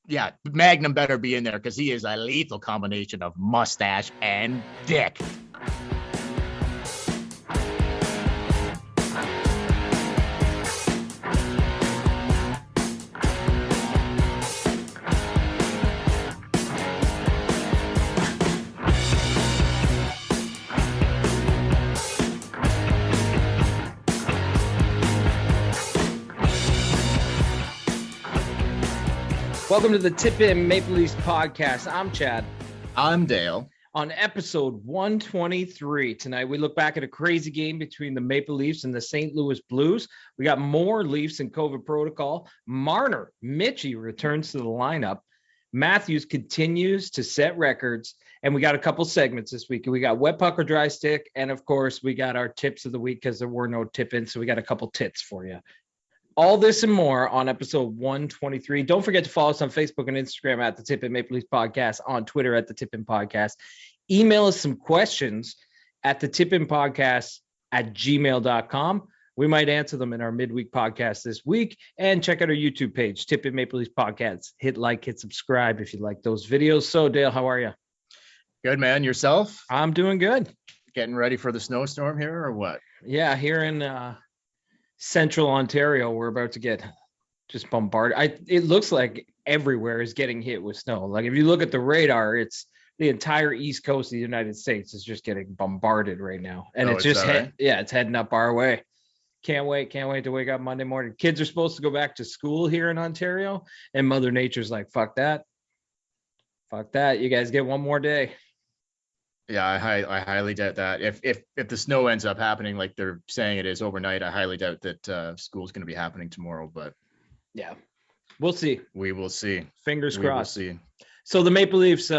Yeah, Magnum better be in there because he is a lethal combination of mustache and dick. Welcome to the Tip In Maple Leafs podcast. I'm Chad. I'm Dale. On episode 123 tonight, we look back at a crazy game between the Maple Leafs and the St. Louis Blues. We got more Leafs in COVID protocol. Marner, Mitchie returns to the lineup. Matthews continues to set records. And we got a couple segments this week. We got Wet Puck or Dry Stick. And of course, we got our tips of the week because there were no tip-ins. So we got a couple tits for you. All this and more on episode 123. Don't forget to follow us on Facebook and Instagram at the Tip In Maple Leafs Podcast, on Twitter at the Tip In Podcast. Email us some questions at the tipinpodcast@gmail.com. We might answer them in our midweek podcast this week. And check out our YouTube page, Tip In Maple Leafs Podcast. Hit like, hit subscribe if you like those videos. So, Dale, how are you? Good, man. Yourself? I'm doing good. Getting ready for the snowstorm here or what? Yeah, here in Central Ontario, we're about to get just bombarded. It looks like everywhere is getting hit with snow. Like if you look at the radar, it's the entire east coast of the United States is just getting bombarded right now. And it's just it's heading up our way. Can't wait to wake up Monday morning. Kids are supposed to go back to school here in Ontario, and Mother Nature's like, fuck that. You guys get one more day. Yeah, I highly doubt that. If the snow ends up happening like they're saying it is overnight, I highly doubt that school's going to be happening tomorrow. But yeah, we'll see. We will see. Fingers crossed. We will see. So the Maple Leafs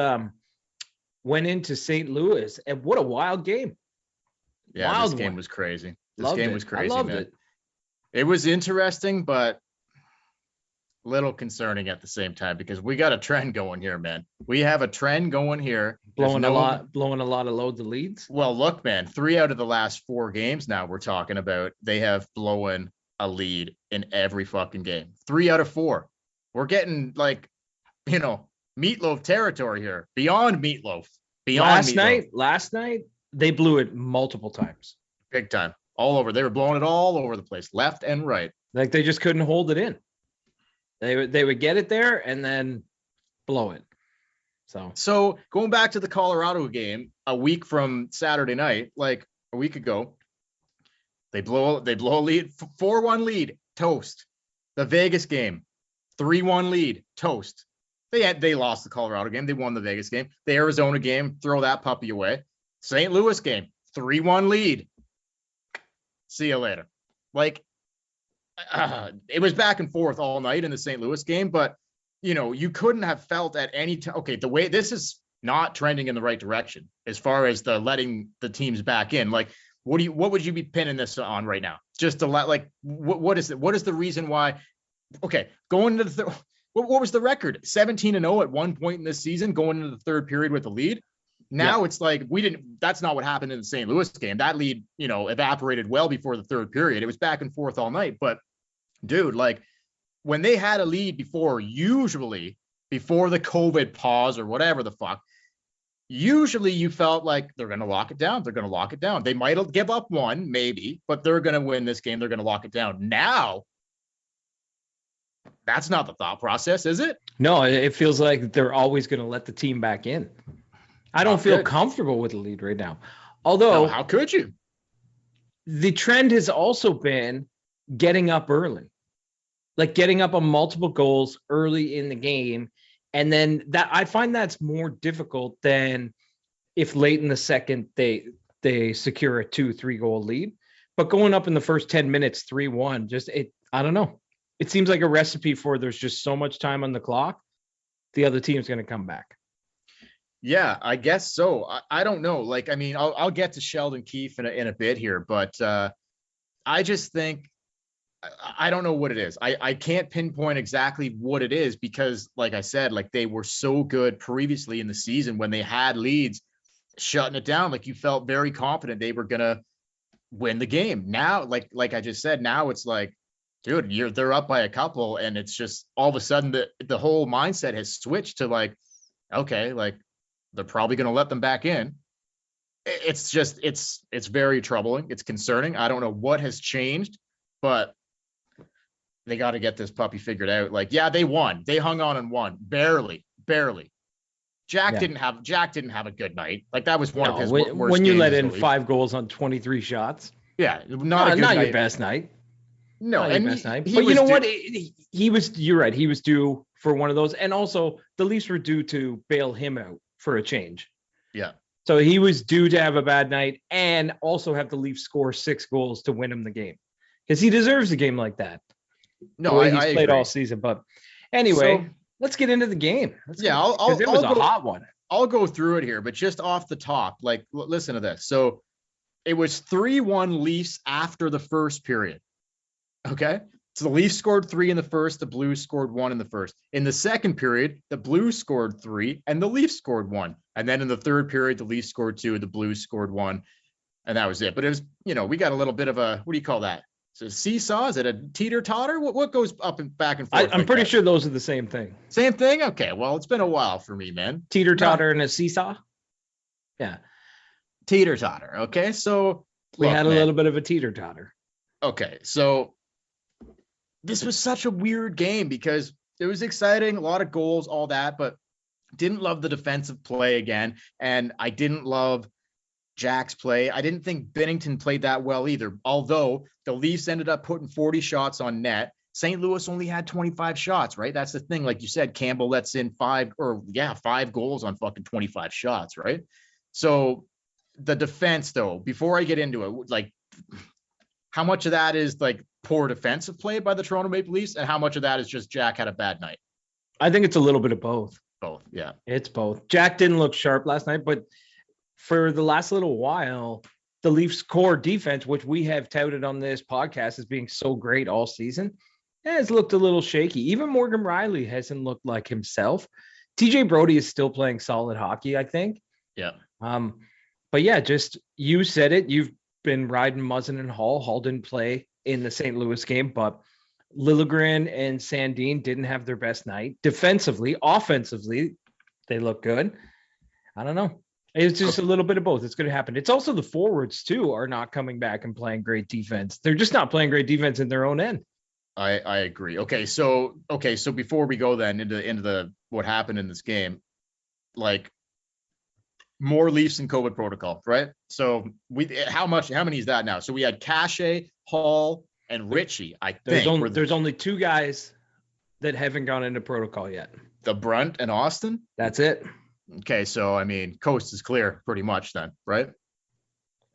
went into St. Louis, and what a wild game! Yeah, this game was crazy. This game was crazy. I loved it. It was interesting, but little concerning at the same time because we got a trend going here, man. We have a trend going here. Blowing a lot of loads of leads. Well, look, man, 3 out of the last 4 games now we're talking about, they have blown a lead in every fucking game. 3 out of 4. We're getting like, meatloaf territory here. Beyond meatloaf. Last night, they blew it multiple times. Big time. All over. They were blowing it all over the place, left and right. Like they just couldn't hold it in. They would get it there and then blow it. So going back to the Colorado game a week from Saturday night, like a week ago, they blow a lead, 4-1 lead, toast. The Vegas game, 3-1 lead, toast. They lost the Colorado game. They won the Vegas game. The Arizona game, throw that puppy away. St. Louis game, 3-1 lead. See you later. Like, it was back and forth all night in the St. Louis game, but you couldn't have felt at any time. Okay, the way this is not trending in the right direction as far as the letting the teams back in. Like, what would you be pinning this on right now? Just to let, like, what is it? What is the reason why? Okay, going into the what was the record? 17-0 at one point in this season, going into the third period with the lead. Now It's like that's not what happened in the St. Louis game. That lead, evaporated well before the third period. It was back and forth all night, but dude, like when they had a lead before, usually before the COVID pause or whatever the fuck, usually you felt like they're going to lock it down. They might give up one, maybe, but they're going to win this game. They're going to lock it down. Now, that's not the thought process, is it? No, it feels like they're always going to let the team back in. I don't feel comfortable with the lead right now. Although, how could you? The trend has also been getting up early. Like getting up on multiple goals early in the game. And then that I find that's more difficult than if late in the second they secure a 2-3 goal lead. But going up in the first 10 minutes, 3-1, I don't know. It seems like a recipe for there's just so much time on the clock. The other team's going to come back. Yeah, I guess so. I don't know. Like, I mean, I'll get to Sheldon Keefe in a bit here, but I just think I don't know what it is. I can't pinpoint exactly what it is because, like I said, like they were so good previously in the season when they had leads, shutting it down. Like you felt very confident they were gonna win the game. Now, like I just said, now it's like dude, they're up by a couple, and it's just all of a sudden the whole mindset has switched to like, okay, like they're probably going to let them back in. It's just it's very troubling. It's concerning. I don't know what has changed, but they got to get this puppy figured out. Like, yeah, they won. They hung on and won barely. Jack didn't have a good night. Like that was one of his worst when you let in games 5 goals on 23 shots. Yeah, not your best night. No, not your best night. But you know what? You're right. He was due for one of those, and also the Leafs were due to bail him out for a change. Yeah. So he was due to have a bad night and also have the Leafs score 6 goals to win him the game, because he deserves a game like that. No, he's I played agree. all season. But anyway, let's get into the game. It was a hot one. I'll go through it here, but just off the top, like listen to this. So it was 3-1 Leafs after the first period. Okay. So the Leafs scored 3 in the first, the Blues scored 1 in the first. In the second period, the Blues scored 3 and the Leafs scored 1. And then in the third period, the Leafs scored 2, the Blues scored 1. And that was it. But it was, we got a little bit of a, what do you call that? So seesaw? Is it a teeter-totter? What goes up and back and forth? I'm pretty sure those are the same thing. Same thing? Okay. Well, it's been a while for me, man. Teeter-totter and a seesaw? Yeah. Teeter-totter. Okay. So we had a little bit of a teeter-totter. Okay. So this was such a weird game because it was exciting, a lot of goals, all that, but didn't love the defensive play again. And I didn't love Jack's play. I didn't think Binnington played that well either, although the Leafs ended up putting 40 shots on net. St. Louis only had 25 shots, right? That's the thing. Like you said, Campbell lets in 5 goals on fucking 25 shots, right? So the defense, though, before I get into it, like how much of that is like poor defensive play by the Toronto Maple Leafs and how much of that is just Jack had a bad night? I think it's a little bit of both. Both, yeah. It's both. Jack didn't look sharp last night, but for the last little while, the Leafs core defense, which we have touted on this podcast as being so great all season, has looked a little shaky. Even Morgan Rielly hasn't looked like himself. TJ Brody is still playing solid hockey, I think. Yeah. But yeah, just you said it. You've been riding Muzzin and Hall. Hall didn't play in the St. Louis game, but Liljegren and Sandin didn't have their best night. Defensively, offensively, they look good. I don't know. It's just a little bit of both. It's going to happen. It's also the forwards, too, are not coming back and playing great defense. They're just not playing great defense in their own end. I agree. Okay, so before we go then into the what happened in this game, like more Leafs and COVID protocol, right? So how many is that now? So we had Cache, Hall, and Richie. I think there's only 2 guys that haven't gone into protocol yet. The Brunt and Austin. That's it. Okay, so I mean, coast is clear pretty much then, right?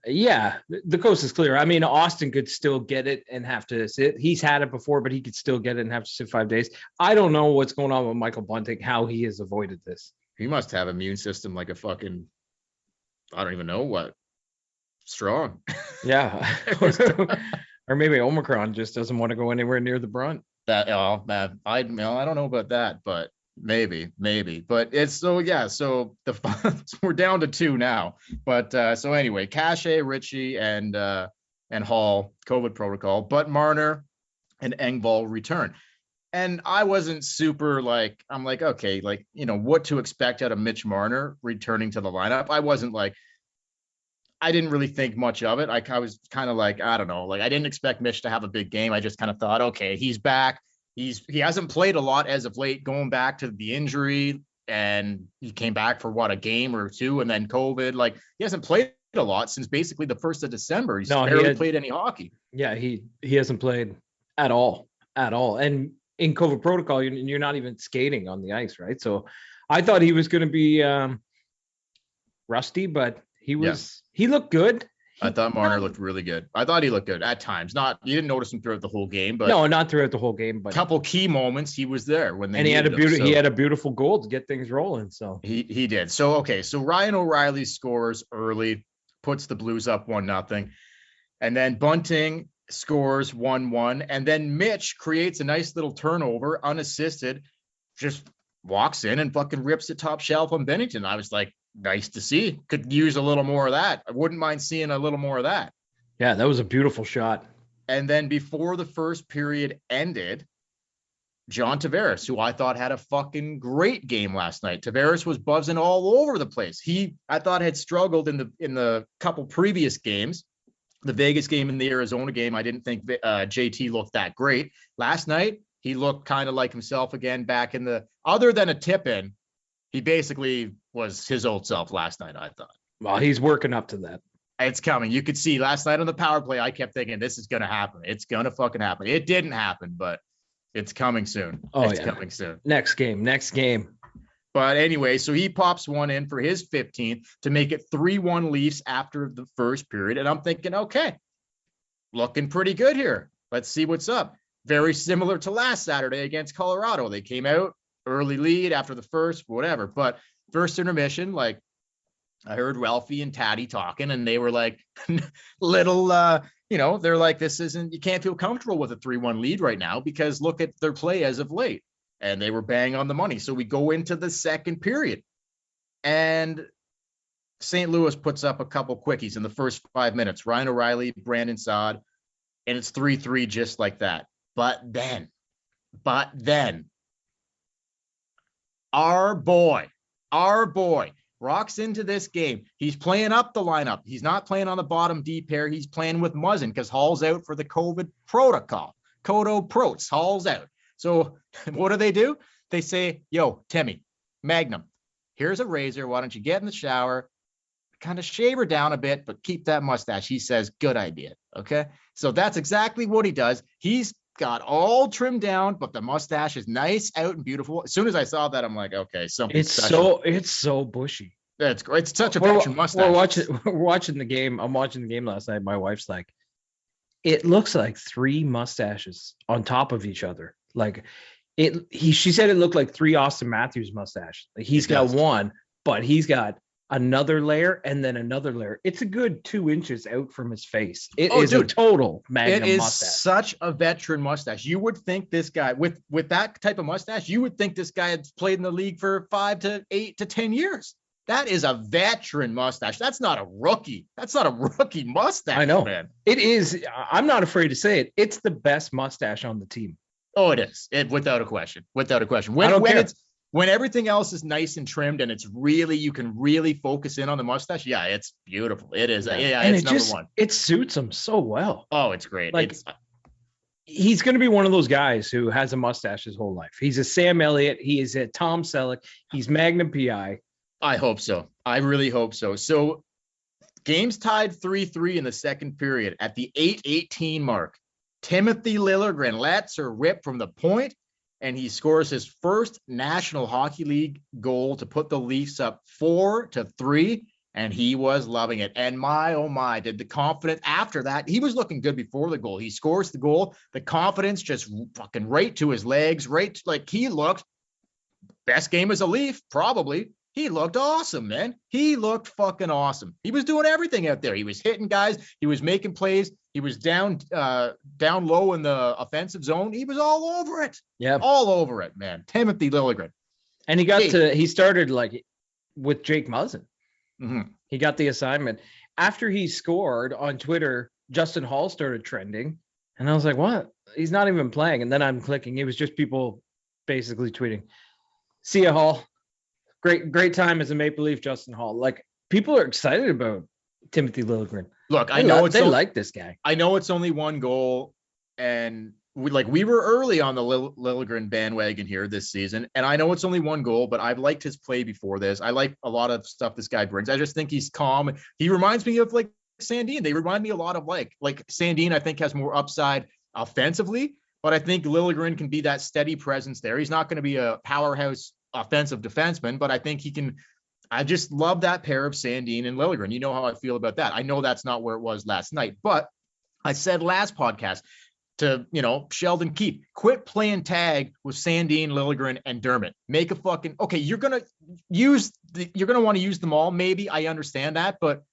Yeah, the coast is clear. I mean, Austin could still get it and have to sit. He's had it before, but he could still get it and have to sit 5 days. I don't know what's going on with Michael Bunting, how he has avoided this. He must have immune system like a fucking, I don't even know what, strong. Yeah. Or maybe Omicron just doesn't want to go anywhere near the Brunt. I don't know about that, but maybe. But it's so we're down to 2 now. But so anyway, Cache, Richie, and Hall, COVID protocol, but Marner and Engvall return. And I wasn't super I'm like, okay, like, what to expect out of Mitch Marner returning to the lineup. I didn't really think much of it. I was kind of like, I don't know, like I didn't expect Mitch to have a big game. I just kind of thought, okay, he's back. He hasn't played a lot as of late, going back to the injury, and he came back for a game or 2, and then COVID. Like he hasn't played a lot since basically the 1st of December. He's barely played any hockey. Yeah, he hasn't played at all. And in COVID protocol, you're not even skating on the ice, right? So I thought he was going to be rusty, but he looked good. I thought Marner looked really good. I thought he looked good at times. You didn't notice him throughout the whole game, but no, not throughout the whole game, but a couple key moments he was there when they he had a beautiful goal to get things rolling. So he did. So Ryan O'Reilly scores early, puts the Blues up 1-0, and then Bunting scores 1-1, and then Mitch creates a nice little turnover unassisted, just walks in and fucking rips it top shelf on Binnington. I was like, nice to see. Could use a little more of that. I wouldn't mind seeing a little more of that. Yeah, that was a beautiful shot. And then before the first period ended, John Tavares, who I thought had a fucking great game last night. Tavares was buzzing all over the place. I thought, had struggled in the couple previous games. The Vegas game and the Arizona game, I didn't think JT looked that great. Last night, he looked kind of like himself again back in other than a tip in, he basically was his old self last night, I thought. Well, he's working up to that. It's coming. You could see last night on the power play, I kept thinking this is going to happen. It's going to fucking happen. It didn't happen, but it's coming soon. It's coming soon. Next game. But anyway, so he pops one in for his 15th to make it 3-1 Leafs after the first period. And I'm thinking, okay, looking pretty good here. Let's see what's up. Very similar to last Saturday against Colorado. They came out early lead after the first, whatever. But first intermission, like I heard Ralphie and T.I.T talking, and they were like little, they're like, you can't feel comfortable with a 3-1 lead right now because look at their play as of late. And they were bang on the money. So we go into the second period. And St. Louis puts up a couple quickies in the first 5 minutes. Ryan O'Reilly, Brandon Saad, and it's 3-3 just like that. But then, our boy rocks into this game. He's playing up the lineup. He's not playing on the bottom D pair. He's playing with Muzzin because Hall's out for the COVID protocol. Kodo Prots, Hall's out. So what do? They say, yo, Timmy, Magnum, here's a razor. Why don't you get in the shower, kind of shave her down a bit, but keep that mustache. He says, good idea. Okay. So that's exactly what he does. He's got all trimmed down, but the mustache is nice, out and beautiful. As soon as I saw that, I'm like, okay, something special. It's so bushy. That's great. It's such a veteran mustache. We're watching the game. I'm watching the game last night. My wife's like, it looks like 3 mustaches on top of each other. Like she said it looked like 3 Austin Matthews mustache. Like he's got one, but he's got another layer and then another layer. It's a good 2 inches out from his face. It is a total Magnum mustache. Such a veteran mustache. You would think this guy with that type of mustache, you would think this guy had played in the league for 5 to 8 to 10 years. That is a veteran mustache. That's not a rookie. That's not a rookie mustache. I know, man. It is. I'm not afraid to say it. It's the best mustache on the team. Oh, it is. Without a question. When everything else is nice and trimmed and you can really focus in on the mustache. Yeah, it's beautiful. It is. Yeah, and it's number one. It suits him so well. Oh, it's great. He's going to be one of those guys who has a mustache his whole life. He's a Sam Elliott. He is a Tom Selleck. He's Magnum PI. I hope so. I really hope so. So game's tied 3-3 in the second period at the 8:18 mark. Timothy Liljegren lets her rip from the point, and he scores his first National Hockey League goal to put the Leafs up 4-3, and he was loving it. And my, oh my, did the confidence after that. He was looking good before the goal. He scores the goal. The confidence just fucking right to his legs, right? Like he looked best game as a Leaf, probably. He looked awesome, man. He looked fucking awesome. He was doing everything out there. He was hitting guys. He was making plays. He was down low in the offensive zone. He was all over it. Yeah. All over it, man. Timothy Liljegren. And he started like with Jake Muzzin. Mm-hmm. He got the assignment. After he scored on Twitter, Justin Hall started trending. And I was like, what? He's not even playing. And then I'm clicking. It was just people basically tweeting, see ya, Hall. Great time as a Maple Leaf, Justin Hall. Like people are excited about Timothy Liljegren. Look, they like this guy. I know it's only one goal, and we were early on the Liljegren bandwagon here this season, and I know it's only one goal, but I've liked his play before this. I like a lot of stuff this guy brings. I just think he's calm. He reminds me of like Sandin. They remind me a lot of like Sandin. I think has more upside offensively, but I think Liljegren can be that steady presence there. He's not going to be a powerhouse offensive defenseman, but I think he can. I just love that pair of Sandin and Liljegren. You know how I feel about that. I know that's not where it was last night, but I said last podcast to, Sheldon Keefe, quit playing tag with Sandin, Liljegren, and Dermott. Make a fucking, okay, you're going to want to use them all. Maybe I understand that, but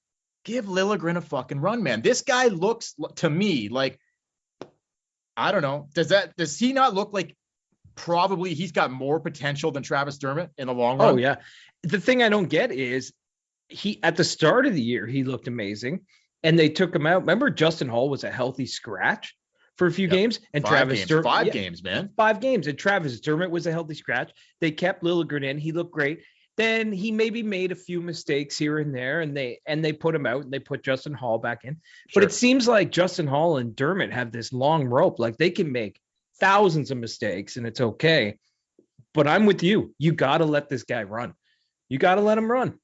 give Liljegren a fucking run, man. This guy looks to me like, I don't know. Does he not look like probably he's got more potential than Travis Dermott in the long run? Oh yeah. The thing I don't get is at the start of the year, he looked amazing and they took him out. Remember Justin Hall was a healthy scratch. for a few games, and five games, man. 5 games, and Travis Dermott was a healthy scratch. They kept Liljegren in. He looked great. Then he maybe made a few mistakes here and there, and they put him out, and they put Justin Hall back in. Sure. But it seems like Justin Hall and Dermott have this long rope. Like they can make thousands of mistakes, and it's okay. But I'm with you. You got to let this guy run. You got to let him run.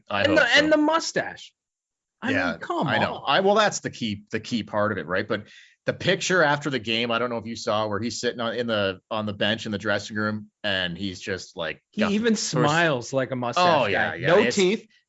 And the mustache. I mean, come on. I know. Well, that's the key part of it, right? But the picture after the game, I don't know if you saw, where he's sitting on the bench in the dressing room, and he's just like, he even smiles like a mustache. Oh yeah, guy.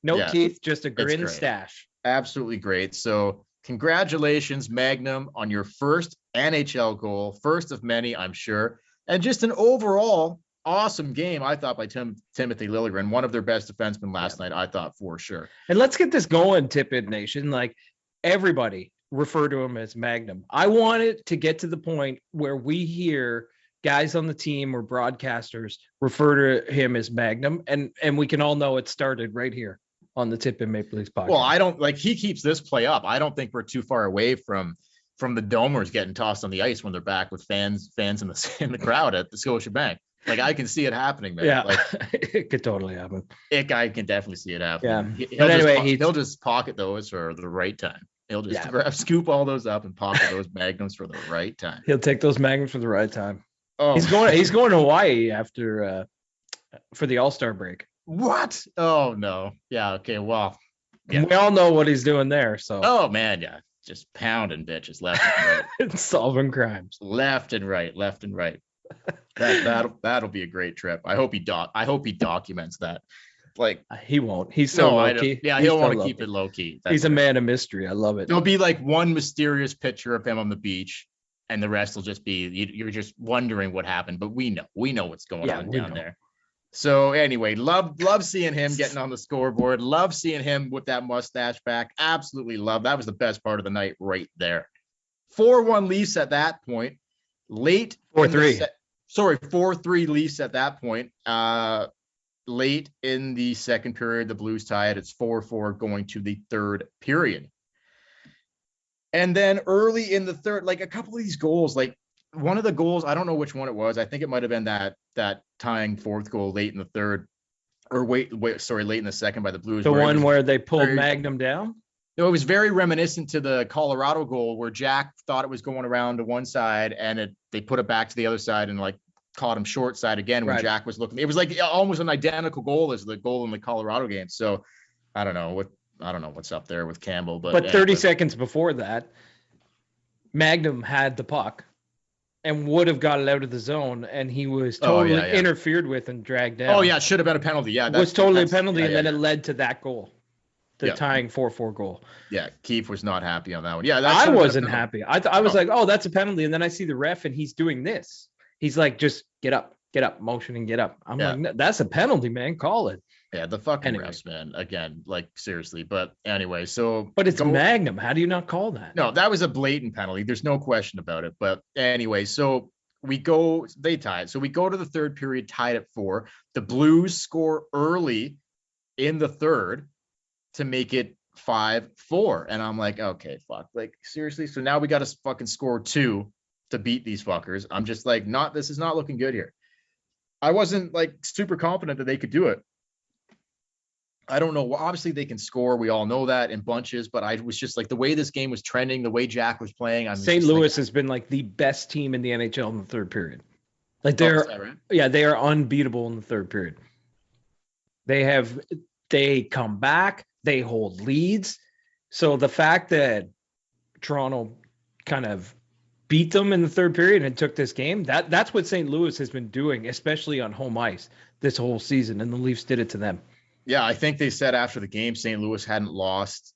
No teeth, just a grin stash. Absolutely great. So congratulations, Magnum, on your first NHL goal, first of many, I'm sure, and just an overall awesome game, I thought, by Timothy Liljegren, one of their best defensemen last night, I thought, for sure. And let's get this going, Tip It Nation. Like, everybody refer to him as Magnum. I want it to get to the point where we hear guys on the team or broadcasters refer to him as Magnum, and we can all know it started right here on the Tip and Maple Leafs podcast. Well, I don't like, he keeps this play up. I don't think we're too far away from the Domers getting tossed on the ice when they're back with fans in the crowd at the Scotiabank. Like, I can see it happening, man. Yeah, like, it could totally happen. I can definitely see it happening. Yeah. But anyway, he'll just pocket those for the right time. He'll just scoop all those up and pocket those Magnums for the right time. He'll take those Magnums for the right time. Oh, he's going to Hawaii after for the All-Star break. What? Oh no. Yeah. Okay. Well, yeah. We all know what he's doing there. So. Oh man, yeah, just pounding bitches left and right, solving crimes left and right. That'll be a great trip. I hope he documents that. Like, he won't. He's so low key. Yeah, he'll want to keep it low key. He's a man of mystery. I love it. There'll be like one mysterious picture of him on the beach, and the rest will just be you're just wondering what happened. But we know what's going on down there. So anyway, love seeing him getting on the scoreboard. Love seeing him with that mustache back. Absolutely love. That was the best part of the night right there. 4-1 Leafs at that point. Late 4-3. 4-3 Leafs at that point. Late in the second period, the Blues tie it. It's 4-4 going to the third period. And then early in the third, like a couple of these goals, like one of the goals, I don't know which one it was. I think it might have been that tying fourth goal late in the third, or late in the second by the Blues. The one where they pulled Magnum down? No, it was very reminiscent to the Colorado goal where Jack thought it was going around to one side, and they put it back to the other side and like caught him short side again when Jack was looking. It was like almost an identical goal as the goal in the Colorado game. So I don't know what's up there with Campbell, but 30 seconds before that, Magnum had the puck and would have got it out of the zone, and he was totally interfered with and dragged down. Oh yeah, it should have been a penalty. Yeah, it was totally a penalty, and then it led to that goal, the tying 4-4 goal. Yeah, Keefe was not happy on that one. Yeah, I wasn't happy. I was like, oh, that's a penalty, and then I see the ref, and he's doing this. He's like, just get up, motion and get up. I'm like, that's a penalty, man. Call it. Yeah, the fucking refs, man. Again, like seriously. But anyway, But it's Magnum. How do you not call that? No, that was a blatant penalty. There's no question about it. But anyway, so they tied. So we go to the third period, tied at 4. The Blues score early in the third to make it 5-4. And I'm like, okay, fuck. Like, seriously? So now we got to fucking score 2 to beat these fuckers. I'm just like, this is not looking good here. I wasn't like super confident that they could do it. I don't know. Obviously they can score. We all know that in bunches, but I was just like, the way this game was trending, the way Jack was playing. St. Louis has been like the best team in the NHL in the third period. Like they are unbeatable in the third period. They come back, they hold leads. So the fact that Toronto kind of beat them in the third period and took this game, that's what St. Louis has been doing, especially on home ice this whole season, and the Leafs did it to them. Yeah, I think they said after the game, St. Louis hadn't lost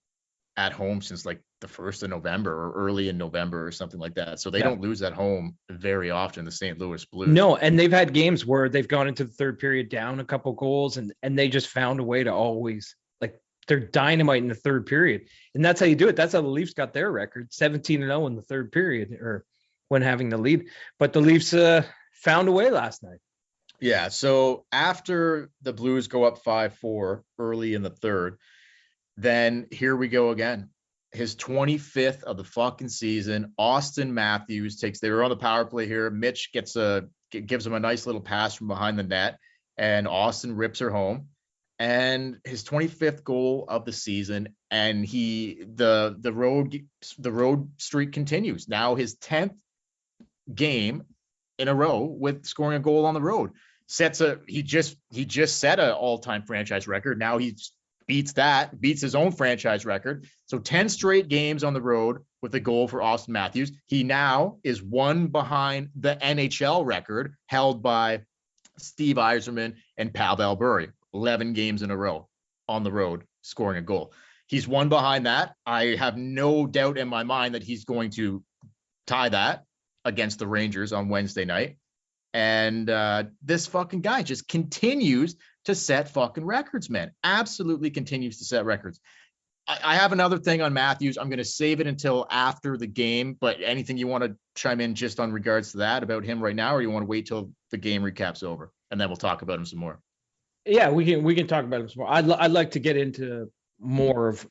at home since like the 1st of November or early in November or something like that. So they don't lose at home very often, the St. Louis Blues. No, and they've had games where they've gone into the third period down a couple goals, and they just found a way to always, like, they're dynamite in the third period. And that's how you do it. That's how the Leafs got their record, 17-0 in the third period, or when having the lead. But the Leafs found a way last night. Yeah, so after the Blues go up 5-4 early in the third, then here we go again. his 25th of the fucking season. Austin Matthews they were on the power play here. Mitch gives him a nice little pass from behind the net, and Austin rips her home. And his 25th goal of the season, and the road streak continues. Now his 10th game in a row with scoring a goal on the road. He just set an all-time franchise record. Now he beats his own franchise record. So 10 straight games on the road with a goal for Austin Matthews. He now is one behind the NHL record held by Steve Yzerman and Pavel Bure. 11 games in a row on the road scoring a goal. He's one behind that. I have no doubt in my mind that he's going to tie that against the Rangers on Wednesday night. And this fucking guy just continues to set fucking records, man. Absolutely continues to set records. I have another thing on Matthews. I'm going to save it until after the game, but anything you want to chime in just on regards to that about him right now, or you want to wait till the game recap's over and then we'll talk about him some more? Yeah, we can talk about him some more. I'd like to get into more of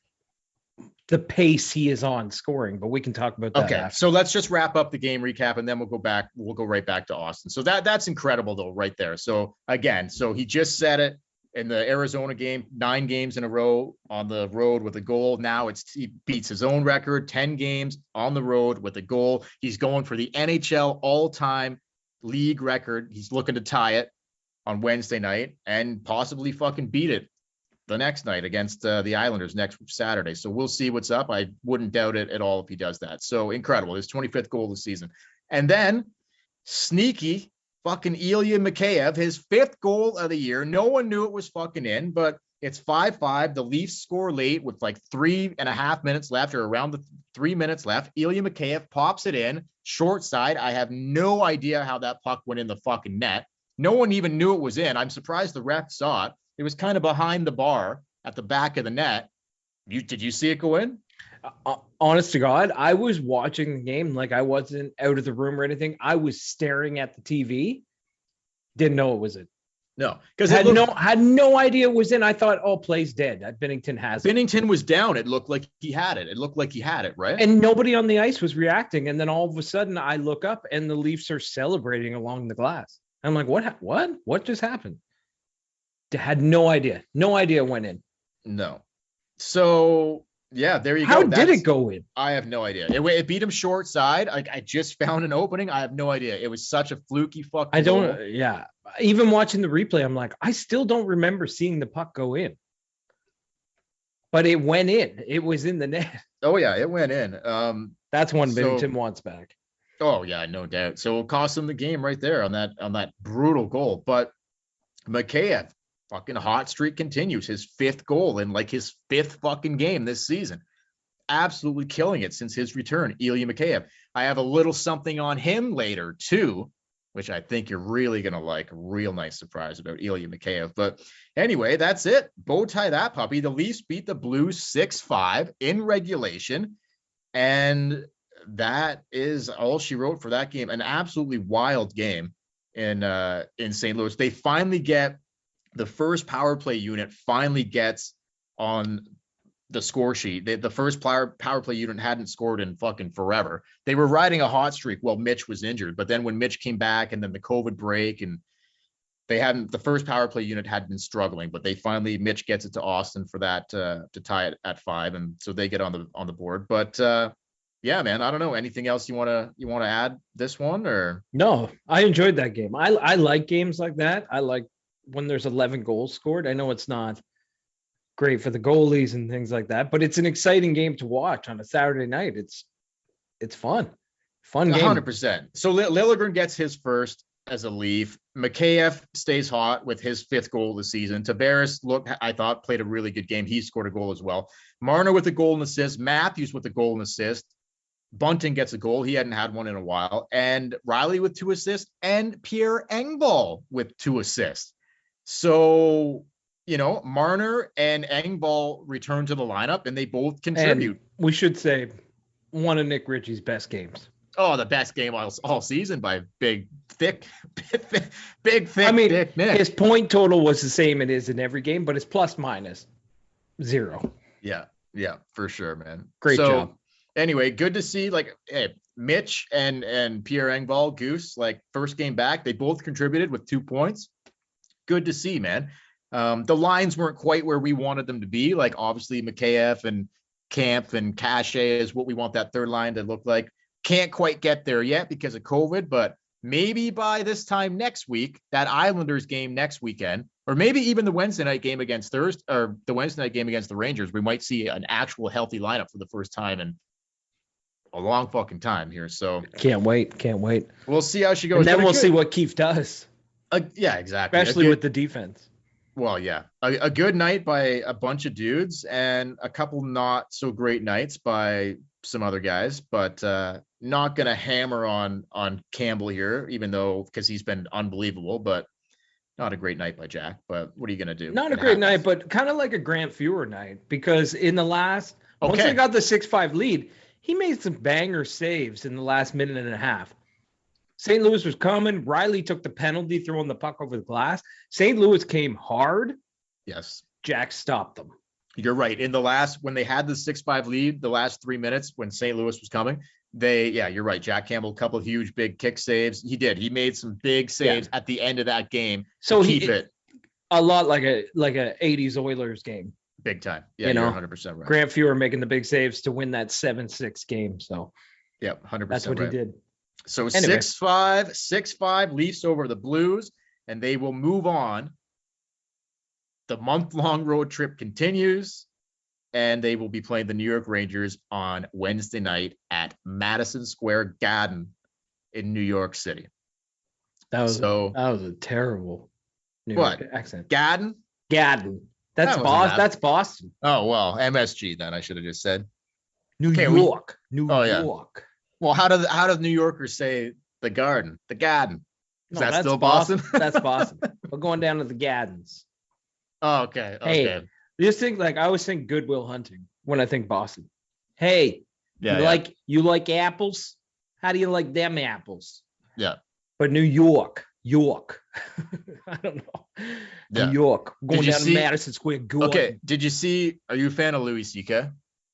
the pace he is on scoring, but we can talk about that. Okay, after. so let's just wrap up the game recap and then we'll go right back to Austin. So that's incredible though, right there. So again, he just said it in the Arizona game, 9 games in a row on the road with a goal. Now he beats his own record, 10 games on the road with a goal. He's going for the NHL all-time league record. He's looking to tie it on Wednesday night and possibly fucking beat it the next night against the Islanders next Saturday. So we'll see what's up. I wouldn't doubt it at all if he does that. So incredible. His 25th goal of the season. And then sneaky fucking Ilya Mikheyev, his 5th goal of the year. No one knew it was fucking in, but it's 5-5. The Leafs score late with like 3.5 minutes left, or around the 3 minutes left. Ilya Mikheyev pops it in short side. I have no idea how that puck went in the fucking net. No one even knew it was in. I'm surprised the ref saw it. It was kind of behind the bar at the back of the net. Did you see it go in? Honest to God, I was watching the game. Like, I wasn't out of the room or anything. I was staring at the TV. Didn't know it was in. No, because had no idea it was in. I thought, play's dead. Binnington has it. Binnington was down. It looked like he had it. Right? And nobody on the ice was reacting. And then all of a sudden I look up and the Leafs are celebrating along the glass. I'm like, what just happened? Had no idea. No idea it went in. No. So yeah, there you go. How did it go in? I have no idea. It beat him short side. I just found an opening. I have no idea. It was such a fluky fucking goal. Yeah. Even watching the replay, I'm like, I still don't remember seeing the puck go in. But it went in. It was in the net. Oh yeah, it went in. That's one Binnington wants back. Oh yeah, no doubt. So it cost him the game right there on that brutal goal. But Mikheyev, fucking hot streak continues. His 5th goal in like his 5th fucking game this season. Absolutely killing it since his return. Ilya Mikheyev. I have a little something on him later too, which I think you're really gonna like. A real nice surprise about Ilya Mikheyev. But anyway, that's it. Bow tie that puppy. The Leafs beat the Blues 6-5 in regulation, and that is all she wrote for that game. An absolutely wild game in St. Louis. They finally get the first power play unit finally gets on the score sheet. The first power play unit hadn't scored in fucking forever. They were riding a hot streak while Mitch was injured, but then when Mitch came back and then the COVID break, and the first power play unit had been struggling, but Mitch gets it to Austin for that to tie it at 5, and so they get on the board. But yeah, man, I don't know. Anything else you want to add this one, or? No, I enjoyed that game. I like games like that. I like when there's 11 goals scored. I know it's not great for the goalies and things like that, but it's an exciting game to watch on a Saturday night. It's fun game. 100%. So Liljegren gets his first as a Leaf. Mikheyev stays hot with his 5th goal of the season. Tavares, I thought, played a really good game. He scored a goal as well. Marner with a goal and assist. Matthews with a goal and assist. Bunting gets a goal. He hadn't had one in a while. And Riley with 2 assists. And Pierre Engvall with 2 assists. So, Marner and Engvall return to the lineup, and they both contribute. And we should say one of Nick Ritchie's best games. Oh, the best game all season by big, thick Nick. His point total was the same it is in every game, but his plus minus 0. Yeah. Yeah, for sure, man. Great job. Anyway, good to see hey, Mitch and Pierre Engvall, Goose, first game back, they both contributed with 2 points. Good to see, man. The lines weren't quite where we wanted them to be. Obviously Mikheyev and Camp and Cachet is what we want that third line to look like. Can't quite get there yet because of COVID, but maybe by this time next week, that Islanders game next weekend, or maybe even the Wednesday night game against the Wednesday night game against the Rangers, we might see an actual healthy lineup for the first time in a long fucking time here. So can't wait. We'll see how she goes. And then we'll see what Keefe does. Yeah, exactly. Especially with the defense. Well, yeah, a good night by a bunch of dudes and a couple not so great nights by some other guys, but not going to hammer on Campbell here, even though because he's been unbelievable, but not a great night by Jack. But what are you going to do? Not a great night, but kind of like a Grant Fuhr night, because in the last, once they got the 6-5 lead, he made some banger saves in the last minute and a half. St. Louis was coming. Riley took the penalty, throwing the puck over the glass. St. Louis came hard. Yes. Jack stopped them. You're right. In the last, when they had the 6-5 lead, the last 3 minutes when St. Louis was coming, you're right. Jack Campbell, a couple of huge, big kick saves. He did. He made some big saves at the end of that game. So keep it a lot like a 80s Oilers game. Big time. Yeah, you're 100% right. Grant Fuhr making the big saves to win that 7-6 game. So, yeah, 100%. That's what he did. So anyway. 6-5 Leafs over the Blues, and they will move on. The month-long road trip continues, and they will be playing the New York Rangers on Wednesday night at Madison Square Garden in New York City. That was a terrible New York accent. Garden. That's Boston. That's Boston. Oh well, MSG then I should have just said. New York. Yeah. Well, how do New Yorkers say the Garden? The Garden. Is that still Boston? That's Boston. We're going down to the Gardens. Oh, okay. Hey, just think I always think Goodwill Hunting when I think Boston. Hey, you like apples? How do you like them apples? Yeah. But New York. I don't know. Yeah. New York. Going down to Madison Square Garden. Okay. Did you see? Are you a fan of Louis C.K.?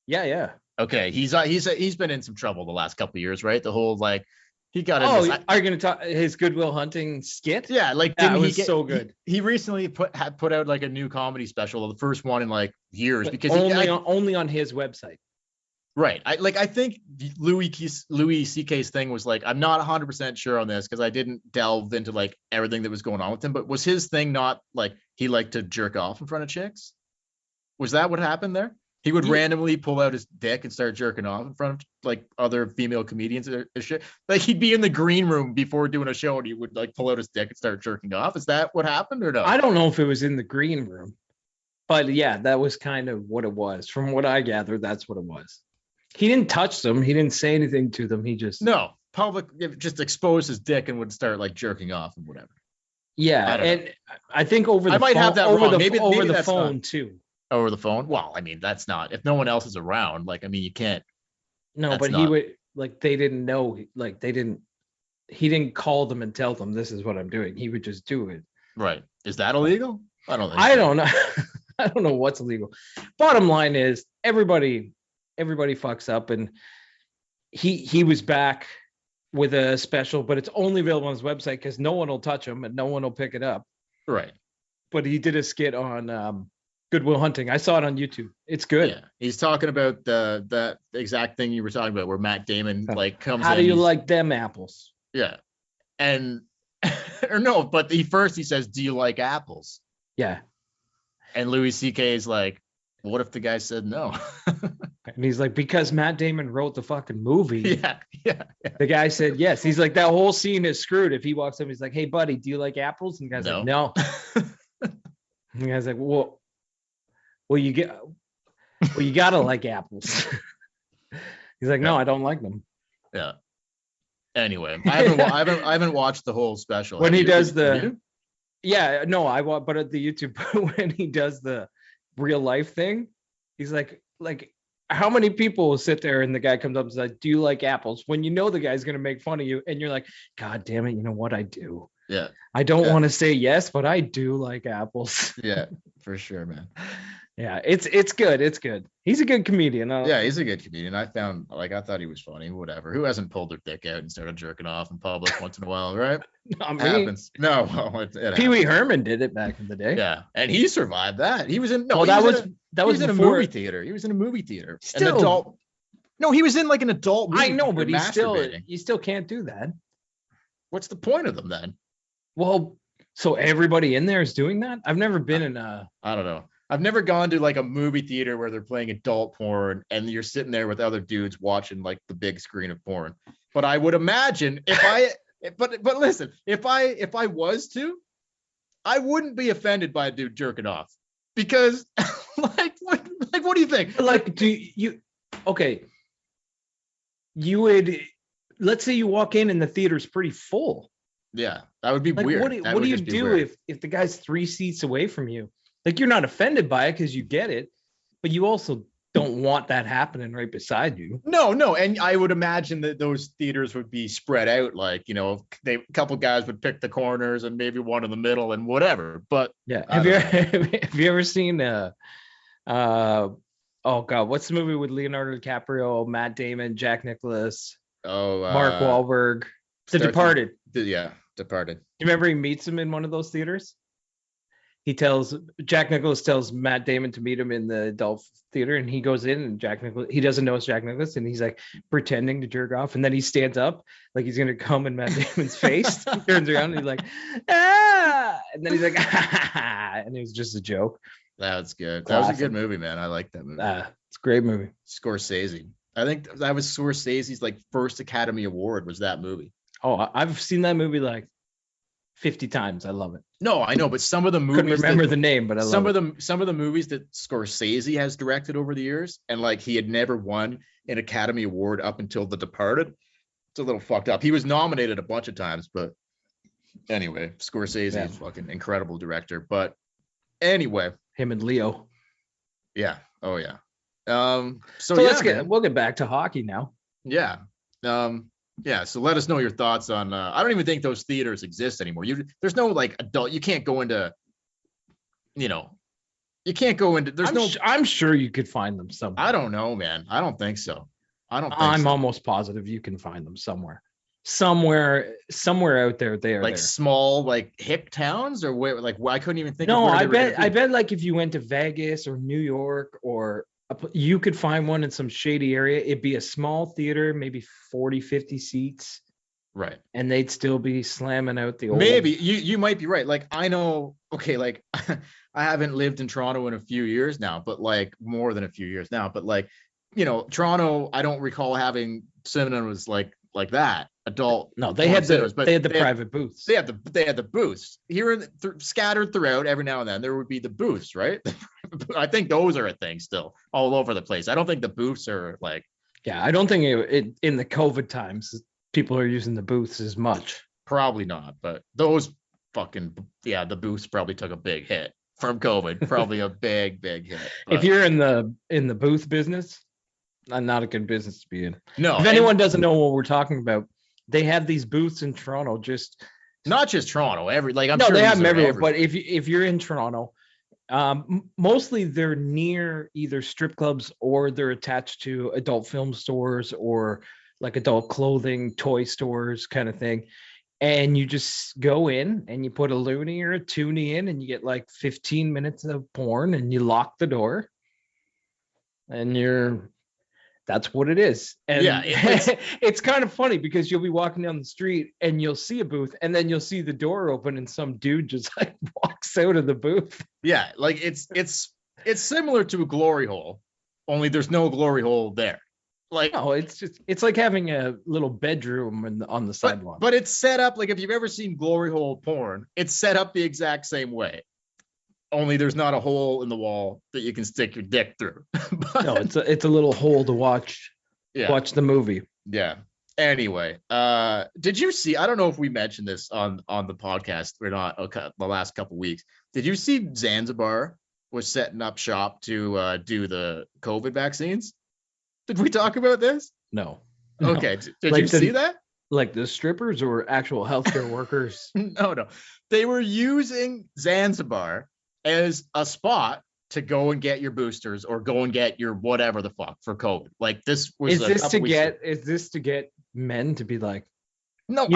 Yeah. Okay. He's been in some trouble the last couple of years, right? The whole he got. Are you going to talk his Goodwill Hunting skit? Yeah, that was so good. He recently put out a new comedy special, the first one in years, because only on his website. Right. I think Louis C.K.'s thing was I'm not 100% sure on this because I didn't delve into everything that was going on with him, but was his thing not he liked to jerk off in front of chicks? Was that what happened there? He would randomly pull out his dick and start jerking off in front of other female comedians or shit. He'd be in the green room before doing a show and he would pull out his dick and start jerking off. Is that what happened or no? I don't know if it was in the green room, but yeah, that was kind of what it was. From what I gathered, that's what it was. He didn't touch them. He didn't say anything to them. He just just exposed his dick and would start jerking off and whatever. Yeah, I think over the I might phone, have that over wrong. the Maybe over the that's phone not. too. Over the phone? Well, I mean, that's not if no one else is around. You can't. No, but he would they didn't know. He didn't call them and tell them this is what I'm doing. He would just do it. Right? Is that illegal? I don't think. I don't know. I don't know what's illegal. Bottom line is everybody fucks up, and he was back with a special, but it's only available on his website because no one will touch him and no one will pick it up. Right. But he did a skit on Goodwill Hunting. I saw it on YouTube. It's good. Yeah. He's talking about the exact thing you were talking about, where Matt Damon comes. How do you like them apples? Yeah. And or no, but he says, "Do you like apples?" Yeah. And Louis C.K. is like, "What if the guy said no?" And he's like, "Because Matt Damon wrote the fucking movie." Yeah. The guy said yes. He's like, that whole scene is screwed. If he walks up, he's like, "Hey, buddy, do you like apples?" And the guy's like, "No." And the guy's like, well, you gotta like apples. He's like, "No, I don't like them." Yeah. Anyway, I haven't watched the whole special. When he does the, yeah, no, I want, but at the YouTube when he does the real life thing, he's like, how many people will sit there and the guy comes up and says, "Do you like apples?" When you know the guy's gonna make fun of you, and you're like, "God damn it, you know what, I do." Yeah. I don't want to say yes, but I do like apples. Yeah, for sure, man. Yeah, it's good. It's good. He's a good comedian. Yeah, he's a good comedian. I thought he was funny. Whatever. Who hasn't pulled their dick out and started jerking off in public once in a while, right? Not me. Happens. No, well, it Pee Wee happens. Herman did it back in the day. Yeah, and he survived that. He was in Well, that was in a before movie theater. He was in a movie theater. Still, an adult. No, he was in like an adult movie. I know, but masturbating. you still can't do that. What's the point of them then? Well, so everybody in there is doing that? I've never been in a. I don't know. I've never gone to like a movie theater where they're playing adult porn and you're sitting there with other dudes watching like the big screen of porn. But I would imagine but listen, if I was to, I wouldn't be offended by a dude jerking off because like what do you think? Like, do you? Okay, you would. Let's say you walk in and the theater's pretty full. Yeah, that would be like, weird. What do you do if the guy's 3 seats away from you? Like, you're not offended by it because you get it, but you also don't want that happening right beside you. No, and I would imagine that those theaters would be spread out. Like, a couple guys would pick the corners and maybe one in the middle and whatever. But yeah, have you ever seen oh god, what's the movie with Leonardo DiCaprio, Matt Damon, Jack Nicklaus, Mark Wahlberg, The Departed? Departed. You remember he meets him in one of those theaters? Jack Nicklaus tells Matt Damon to meet him in the adult theater, and he goes in, and he doesn't know it's Jack Nicklaus, and he's like pretending to jerk off, and then he stands up like he's gonna come in Matt Damon's face. He turns around and he's like, ah, and then he's like, ah, and it was just a joke. That's good. Classic. That was a good movie, man. I like that movie. It's a great movie. Scorsese. I think that was Scorsese's like first Academy Award was that movie. Oh, I've seen that movie like 50 times. I love it. No, I know, but some of the movies couldn't remember the name, but I love some of the movies that Scorsese has directed over the years, and like he had never won an Academy Award up until The Departed. It's a little fucked up. He was nominated a bunch of times, but anyway, Scorsese is fucking incredible director. But anyway, him and Leo. Yeah. Oh yeah. So we'll get back to hockey now. Yeah. Yeah, so let us know your thoughts on. I don't even think those theaters exist anymore. There's no like adult. You can't go into. You can't go into. I'm sure you could find them somewhere. I don't know, man. I don't think so. I'm almost positive you can find them somewhere out there. They are like there. Small like hick towns or where. Like I couldn't even think. No, I bet like if you went to Vegas or New York or. You could find one in some shady area. It'd be a small theater, maybe 40, 50 seats. Right. And they'd still be slamming out the old. Maybe you might be right. Like I know, okay, like I haven't lived in Toronto in a few years now, but like more than a few years now. But like, Toronto, I don't recall having cinemas like that. Adult. No, they had the private booths. They had the booths here scattered throughout. Every now and then there would be the booths, right? I think those are a thing still all over the place. I don't think the booths are like. Yeah, I don't think it in the COVID times people are using the booths as much. Probably not, but those the booths probably took a big hit from COVID. Probably a big hit. But. If you're in the booth business, not a good business to be in. No. If anyone doesn't know what we're talking about. They have these booths in Toronto, not just Toronto. Sure they have them everywhere. But if you're in Toronto, mostly they're near either strip clubs or they're attached to adult film stores or like adult clothing, toy stores, kind of thing. And you just go in and you put a loonie or a toonie in, and you get like 15 minutes of porn, and you lock the door, and that's what it is. And yeah, it's kind of funny because you'll be walking down the street and you'll see a booth, and then you'll see the door open and some dude just like walks out of the booth. Yeah, like it's similar to a glory hole, only there's no glory hole there. Like no, it's like having a little bedroom on the sidewalk. But it's set up like if you've ever seen glory hole porn, it's set up the exact same way. Only there's not a hole in the wall that you can stick your dick through. No, it's a little hole to watch the movie. Yeah. Anyway, did you see? I don't know if we mentioned this on the podcast or not. Okay, the last couple of weeks. Did you see Zanzibar was setting up shop to do the COVID vaccines? Did we talk about this? No. Okay. Did you see that? Like the strippers or actual healthcare workers? No. They were using Zanzibar as a spot to go and get your boosters or go and get your whatever the fuck for COVID. Like this was is this to get men to be like, no,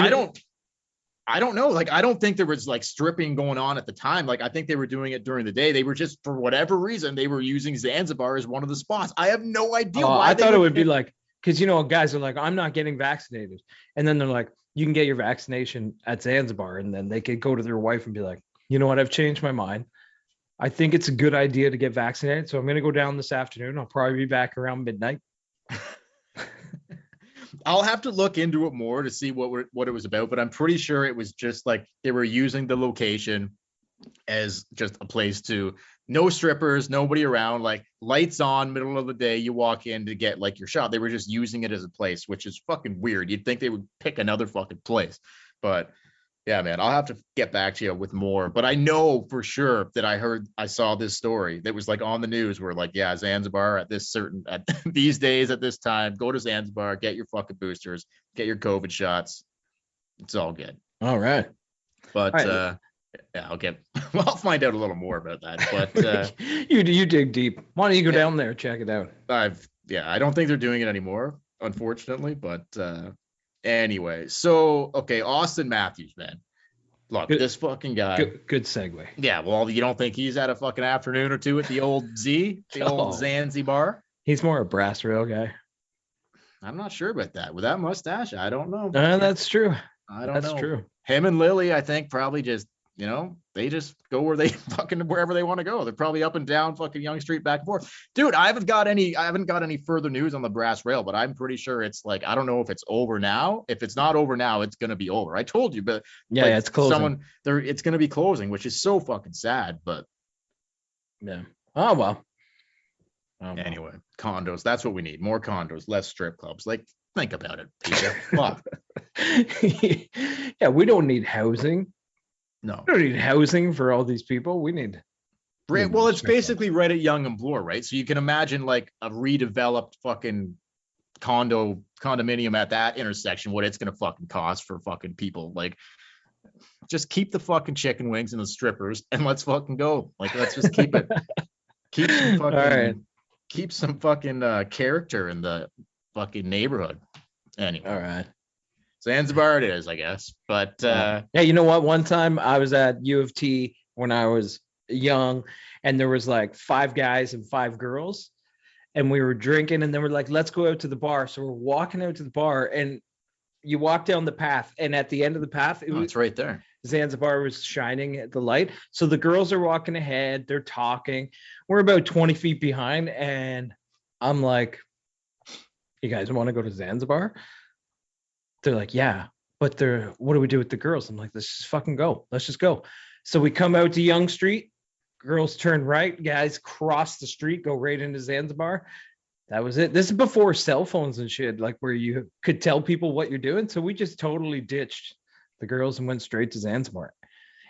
I don't know. Like, I don't think there was like stripping going on at the time. Like, I think they were doing it during the day. They were just, for whatever reason, they were using Zanzibar as one of the spots. I have no idea why. I thought it would be like, because, guys are like, I'm not getting vaccinated. And then they're like, you can get your vaccination at Zanzibar. And then they could go to their wife and be like, you know what? I've changed my mind. I think it's a good idea to get vaccinated. So I'm going to go down this afternoon. I'll probably be back around midnight. I'll have to look into it more to see what it was about, but I'm pretty sure it was just like they were using the location as just a place to, no strippers, nobody around, like lights on, middle of the day, you walk in to get like your shot. They were just using it as a place, which is fucking weird. You'd think they would pick another fucking place, but yeah, man, I'll have to get back to you with more, but I know for sure that I saw this story that was like on the news where like, yeah, Zanzibar at these days at this time, go to Zanzibar, get your fucking boosters, get your COVID shots. It's all good. All right. But yeah, I'll find out a little more about that. But you dig deep. Why don't you go down there, check it out? I don't think they're doing it anymore, unfortunately, but anyway, so okay, Austin Matthews, man. Look, this fucking guy. Good segue. Yeah, well, you don't think he's had a fucking afternoon or two at the old old Zanzibar? He's more a brass rail guy. I'm not sure about that. With that mustache, I don't know. That's true. I don't know. That's true. Him and Lily, I think, probably just, they just go wherever they want to go. They're probably up and down fucking Yonge Street, back and forth. Dude, I haven't got any further news on the brass rail, but I'm pretty sure it's like, I don't know if it's over now. If it's not over now, it's going to be over. I told you, but yeah, it's closing. It's going to be closing, which is so fucking sad, but yeah. Oh, well. Anyway, condos. That's what we need. More condos, less strip clubs. Like, think about it, Peter. Fuck. Yeah, we don't need housing. No, we don't need housing for all these people. We need. Well, it's basically right at Yonge and Bloor, right? So you can imagine like a redeveloped fucking condominium at that intersection, what it's gonna fucking cost for fucking people. Like, just keep the fucking chicken wings and the strippers, and let's fucking go. Like, let's just keep it. Keep some fucking character in the fucking neighborhood. Anyway, all right. Zanzibar it is, I guess. But yeah, you know what? One time I was at U of T when I was young, and there was like 5 guys and 5 girls, and we were drinking, and then we're like, let's go out to the bar. So we're walking out to the bar, and you walk down the path, and at the end of the path, it's right there. Zanzibar was shining at the light. So the girls are walking ahead, they're talking. We're about 20 feet behind, and I'm like, you guys want to go to Zanzibar? They're like, yeah, but what do we do with the girls? I'm like, let's just fucking go. Let's just go. So we come out to Yonge Street. Girls turn right. Guys cross the street, go right into Zanzibar. That was it. This is before cell phones and shit, like where you could tell people what you're doing. So we just totally ditched the girls and went straight to Zanzibar.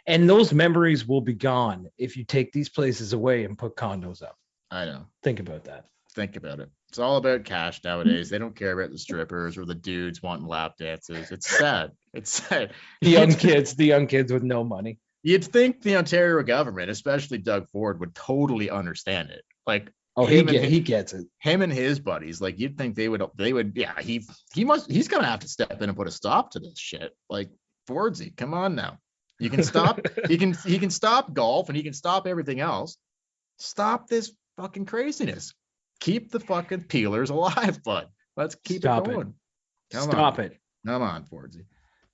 And those memories will be gone if you take these places away and put condos up. I know. Think about that. Think about it. It's all about cash nowadays. They don't care about the strippers or the dudes wanting lap dances. It's sad. It's sad. The young kids with no money. You'd think the Ontario government, especially Doug Ford, would totally understand it. Like, he gets it. Him and his buddies, like, you'd think they would. Yeah, he's gonna have to step in and put a stop to this shit. Like, Fordsy, come on now. You can stop. he can stop golf and he can stop everything else. Stop this fucking craziness. Keep the fucking peelers alive, bud. Let's keep it going. Stop it. Come on, Fordsy.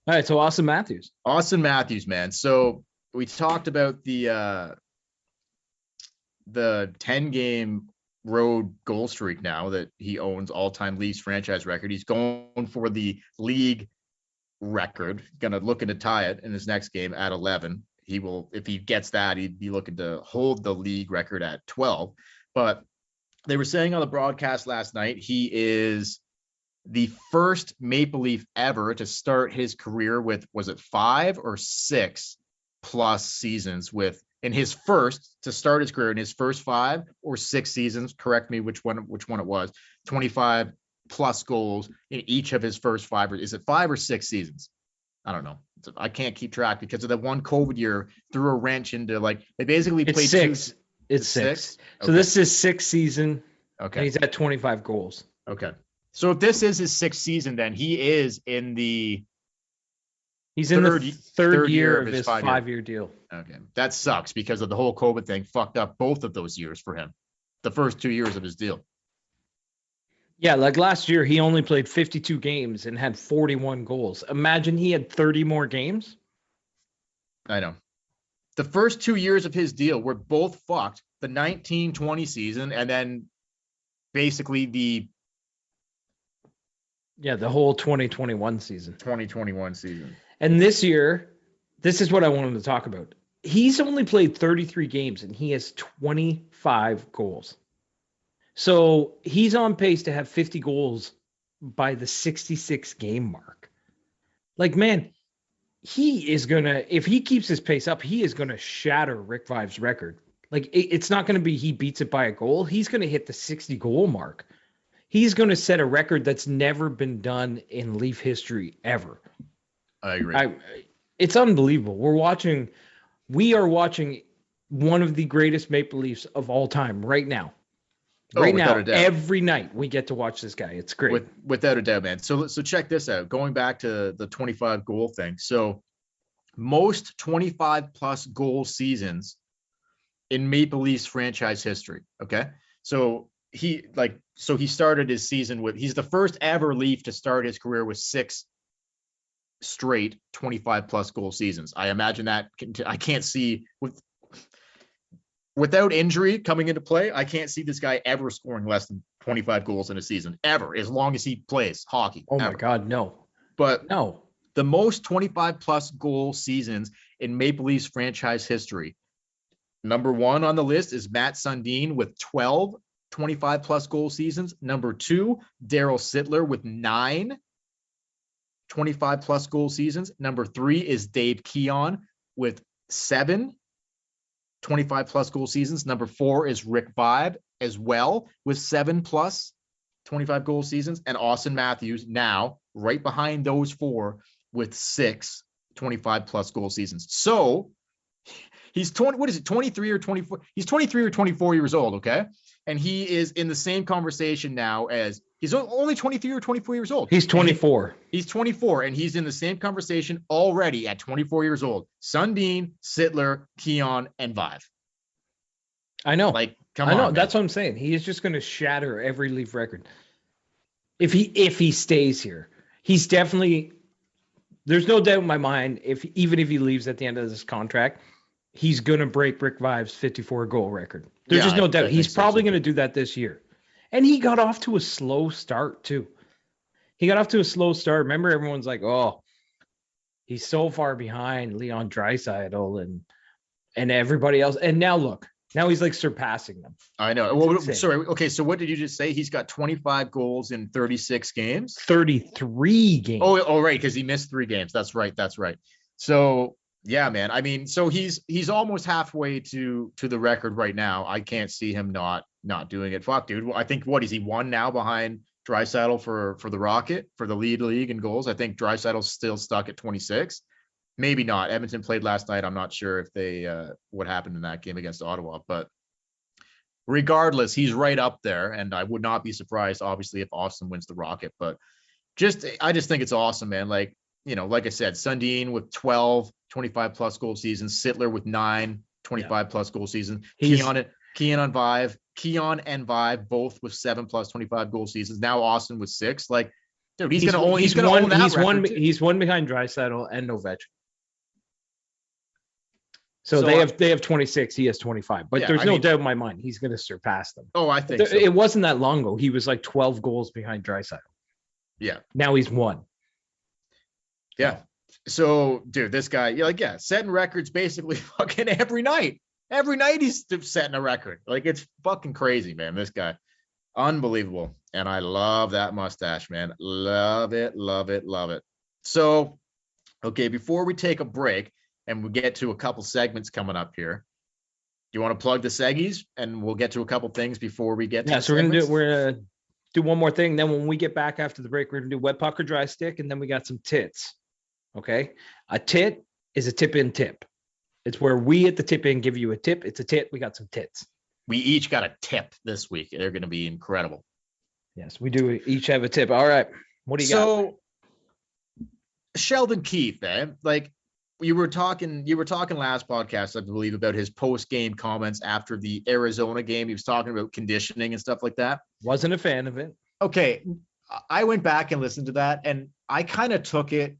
All right, so Austin Matthews, man. So we talked about the 10-game road goal streak now that he owns, all-time Leafs franchise record. He's going for the league record. Gonna looking to tie it in his next game at 11. He will, if he gets that, he'd be looking to hold the league record at 12. But they were saying on the broadcast last night, he is the first Maple Leaf ever to start his career with, was it 5 or 6 plus seasons in his first 5 or 6 seasons. Correct me which one it was. 25 plus goals in each of his first 5, or is it 5 or 6 seasons? I don't know. I can't keep track because of that one COVID year threw a wrench into, like, they basically played 6. It's six. So Okay. this is his sixth season. Okay. And he's at 25 goals. Okay. So if this is his sixth season, then he is in the third year of his 5-year deal. Okay. That sucks because of the whole COVID thing fucked up both of those years for him. The first 2 years of his deal. Yeah, like last year, he only played 52 games and had 41 goals. Imagine he had 30 more games. I know. The first 2 years of his deal were both fucked. The 19-20 season and then basically the whole 2021 season. 2021 season. And this year, this is what I wanted to talk about. He's only played 33 games and he has 25 goals. So he's on pace to have 50 goals by the 66 game mark. Like, man, he is going to, if he keeps his pace up, he is going to shatter Rick Vaive's record. Like, it's not going to be he beats it by a goal. He's going to hit the 60 goal mark. He's going to set a record that's never been done in Leaf history ever. I agree. It's unbelievable. We are watching one of the greatest Maple Leafs of all time right now. Right now, every night we get to watch this guy. It's great. Without a doubt, man. So check this out. Going back to the 25 goal thing. So most 25 plus goal seasons in Maple Leafs franchise history. Okay. So he started his season with, he's the first ever Leaf to start his career with 6 straight 25 plus goal seasons. I imagine that I can't see without injury coming into play, I can't see this guy ever scoring less than 25 goals in a season ever, as long as he plays hockey. Oh ever. My God, no. But no, the most 25 plus goal seasons in Maple Leafs franchise history. Number 1 on the list is Matt Sundin with 12 25 plus goal seasons. Number 2, Daryl Sittler with 9 25 plus goal seasons. Number 3 is Dave Keon with 7 25 plus goal seasons. Number 4 is Rick Vaive as well with 7 plus 25 goal seasons. And Austin Matthews now right behind those 4 with 6 25 plus goal seasons. So he's 23 or 24? He's 23 or 24 years old. Okay. And he is in the same conversation now as he's only 23 or 24 years old. He's 24. He's 24 and he's in the same conversation already at 24 years old. Sundin, Sittler, Keon, and Vaive. I know. Like, come on. I know. Man. That's what I'm saying. He is just going to shatter every Leaf record. If he stays here, he's definitely, there's no doubt in my mind, even if he leaves at the end of this contract, he's going to break Rick Vaive's 54 goal record. There's just no doubt. He's probably going to do that this year. And he got off to a slow start too. Remember, everyone's like, oh, he's so far behind Leon Draisaitl and everybody else. And now look, now he's like surpassing them. I know. Well, sorry. Okay. So what did you just say? He's got 25 goals in 36 games? 33 games. Oh, right. Because he missed 3 games. That's right. So yeah, man. I mean, so he's almost halfway to the record right now. I can't see him not doing it. Fuck, dude. I think is he 1 now behind Draisaitl for the Rocket for the league in goals? I think Draisaitl's still stuck at 26. Maybe not. Edmonton played last night. I'm not sure if they what happened in that game against Ottawa, but regardless, he's right up there, and I would not be surprised, obviously, if Austin wins the Rocket. But I just think it's awesome, man. Like, you know, like I said, Sundin with 12 25 plus goal seasons, Sittler with 9 25 plus goal seasons, Keon and Vaive both with 7 plus 25 goal seasons. Now Austin with 6. Like, dude, he's gonna own that. He's one behind Draisaitl and Ovechkin. So they have 26. He has 25. But there's no doubt in my mind he's going to surpass them. Oh, I think so. It wasn't that long ago. He was like 12 goals behind Draisaitl. Yeah. Now he's 1. Yeah. So, dude, this guy, setting records basically fucking every night. Every night he's setting a record. Like, it's fucking crazy, man. This guy, unbelievable. And I love that mustache, man. Love it, love it, love it. So, okay, before we take a break and we get to a couple segments coming up here, do you want to plug the seggies and we'll get to a couple things before we get to so we're gonna do one more thing. Then when we get back after the break, we're gonna do wet puck or dry stick, and then we got some tits. Okay, a tit is a tip in tip. It's where we at the tip in give you a tip. It's a tit. We got some tits. we each got a tip this week. They're going to be incredible. Yes, we do each have a tip. All right. What do you got? So Sheldon Keefe, like you were talking last podcast, I believe, about his post-game comments after the Arizona game. He was talking about conditioning and stuff like that. Wasn't a fan of it. Okay. I went back and listened to that, and I kind of took it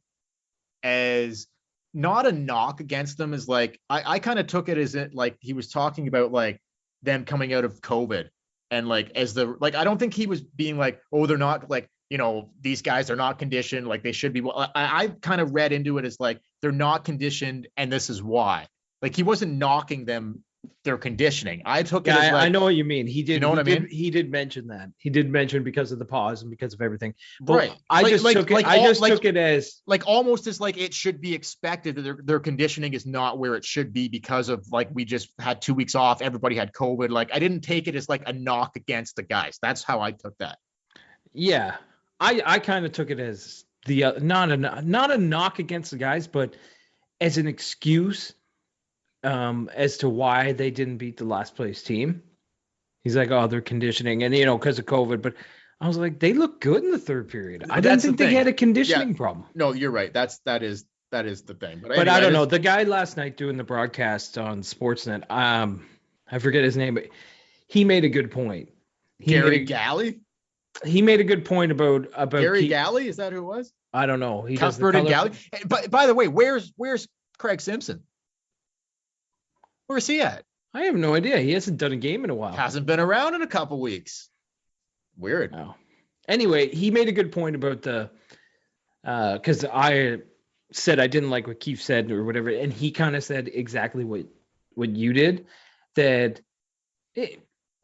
as not a knock against them, as like, I kind of took it as it like he was talking about like them coming out of COVID. And like, as the, like, I don't think he was being like, oh, they're not like, you know, these guys are not conditioned like they should be. Well, I kind of read into it as like, they're not conditioned and this is why. Like, he wasn't knocking them, their conditioning. I took it as like, I know what you mean. He did. You know what I mean? He did mention that. He did mention because of the pause and because of everything. But right. I just took it as like almost as like it should be expected that their conditioning is not where it should be because of like we just had 2 weeks off. Everybody had COVID. Like, I didn't take it as like a knock against the guys. That's how I took that. Yeah, I kind of took it as the not a knock against the guys, but as an excuse as to why they didn't beat the last place team. He's like, oh, they're conditioning and, you know, because of COVID. But I was like, they look good in the third period. I didn't think they had a conditioning problem. No, you're right. That is the thing. But anyway, I don't know. The guy last night doing the broadcast on Sportsnet, I forget his name, but he made a good point. Gary Galley? He made a good point about Gary Galley. Is that who it was? I don't know. He Cuthbert and Galley. But by the way, where's Craig Simpson? Where's he at? I have no idea. He hasn't done a game in a while. Hasn't been around in a couple weeks. Weird. No. Anyway, he made a good point about the because I said I didn't like what Keefe said or whatever, and he kind of said exactly what you did. That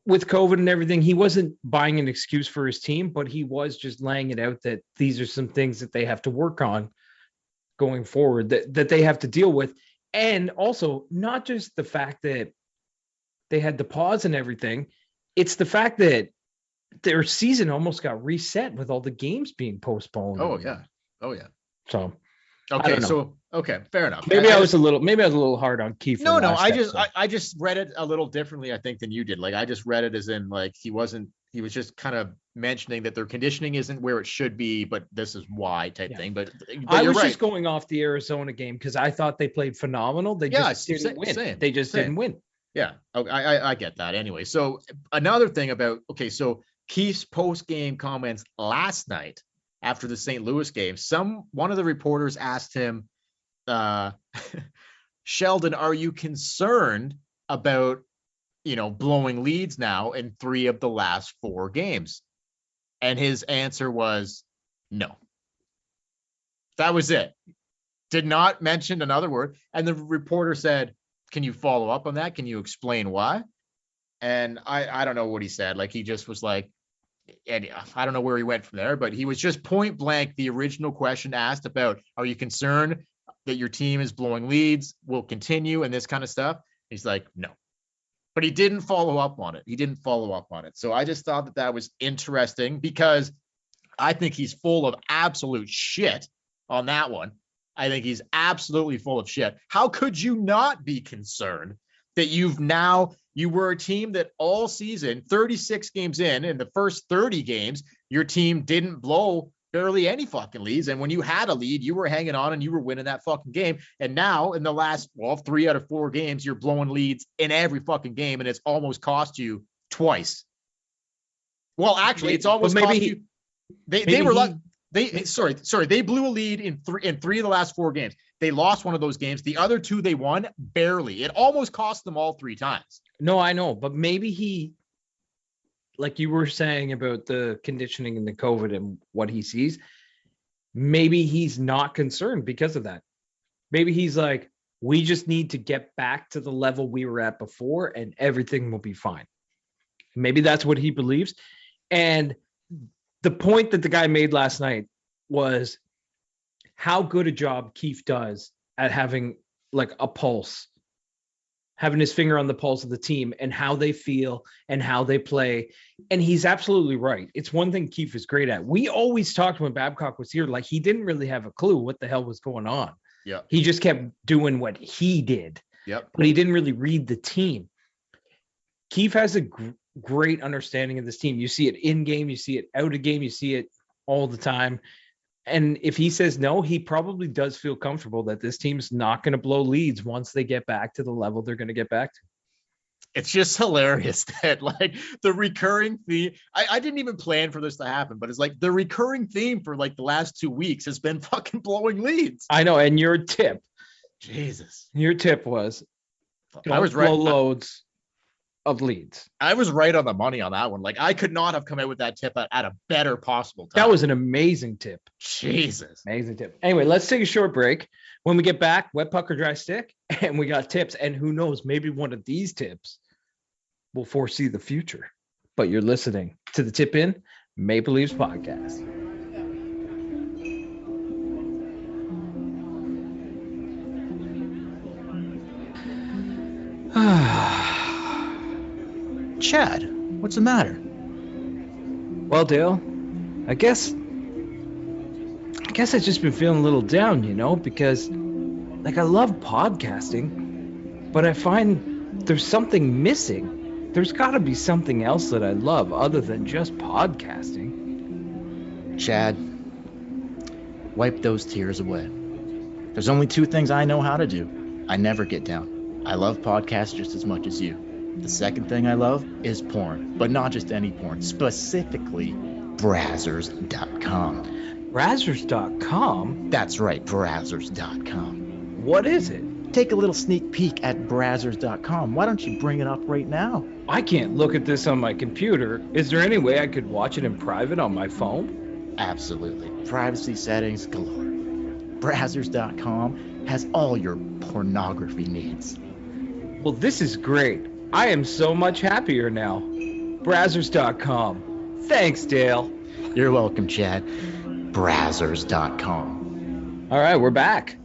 with COVID and everything, he wasn't buying an excuse for his team, but he was just laying it out that these are some things that they have to work on going forward, that they have to deal with. And also, not just the fact that they had the pause and everything, it's the fact that their season almost got reset with all the games being postponed. Oh, yeah. So, okay. So, okay, fair enough. Maybe I was a little hard on Keefe. No, I just read it a little differently, I think, than you did. Like, I just read it as in like he was just kind of mentioning that their conditioning isn't where it should be, but this is why type thing. But I was just going off the Arizona game because I thought they played phenomenal. They just didn't win. They just didn't win. Yeah, I get that. Anyway, so another thing about so Keefe's post-game comments last night after the St. Louis game, one of the reporters asked him, Sheldon, are you concerned about, you know, blowing leads now in 3 of the last 4 games? And his answer was no. That was it. Did not mention another word. And the reporter said, can you follow up on that? Can you explain why? And I don't know what he said. Like, he just was like, and I don't know where he went from there, but he was just point blank. The original question asked about, are you concerned that your team is blowing leads, will continue, and this kind of stuff? He's like, no. But he didn't follow up on it. So I just thought that was interesting because I think he's full of absolute shit on that one. I think he's absolutely full of shit. How could you not be concerned that you were a team that all season, 36 games in the first 30 games, your team didn't blow barely any fucking leads. And when you had a lead, you were hanging on and you were winning that fucking game. And now in the last, 3 out of 4 games, you're blowing leads in every fucking game. And it's almost cost you twice. Well, actually, it's almost cost you. They blew a lead in 3 of the last 4 games. They lost one of those games. The other 2 they won barely. It almost cost them all 3 times. No, I know, but maybe he, like you were saying about the conditioning and the COVID and what he sees, maybe he's not concerned because of that. Maybe he's like, we just need to get back to the level we were at before and everything will be fine. Maybe that's what he believes. And the point that the guy made last night was how good a job Keefe does at having like a pulse, having his finger on the pulse of the team and how they feel and how they play. And he's absolutely right. It's one thing Keefe is great at. We always talked when Babcock was here, like he didn't really have a clue what the hell was going on. Yeah. He just kept doing what he did. Yep. But he didn't really read the team. Keefe has a great understanding of this team. You see it in game, you see it out of game, you see it all the time. And if he says no, he probably does feel comfortable that this team's not going to blow leads once they get back to the level they're going to get back to. It's just hilarious that like the recurring theme. I didn't even plan for this to happen, but it's like the recurring theme for like the last 2 weeks has been fucking blowing leads. I know. And your tip was I was right. Blow loads of leads. I was right on the money on that one. Like I could not have come out with that tip at a better possible time. That was an amazing tip. Jesus. Amazing tip. Anyway, let's take a short break. When we get back, wet puck or dry stick, and we got tips. And who knows, maybe one of these tips will foresee the future. But you're listening to the Tip In Maple Leafs podcast. Chad, what's the matter? Well, Dale, I guess I've just been feeling a little down, because like I love podcasting, but I find there's something missing. There's got to be something else that I love other than just podcasting. Chad, wipe those tears away. There's only 2 things I know how to do. I never get down. I love podcasts just as much as you. The second thing I love is porn, but not just any porn, specifically Brazzers.com. Brazzers.com? That's right, Brazzers.com. What is it? Take a little sneak peek at Brazzers.com. Why don't you bring it up right now? I can't look at this on my computer. Is there any way I could watch it in private on my phone? Absolutely. Privacy settings galore. Brazzers.com has all your pornography needs. Well, this is great. I am so much happier now. Brazzers.com. Thanks, Dale. You're welcome, Chad. Brazzers.com. All right, we're back.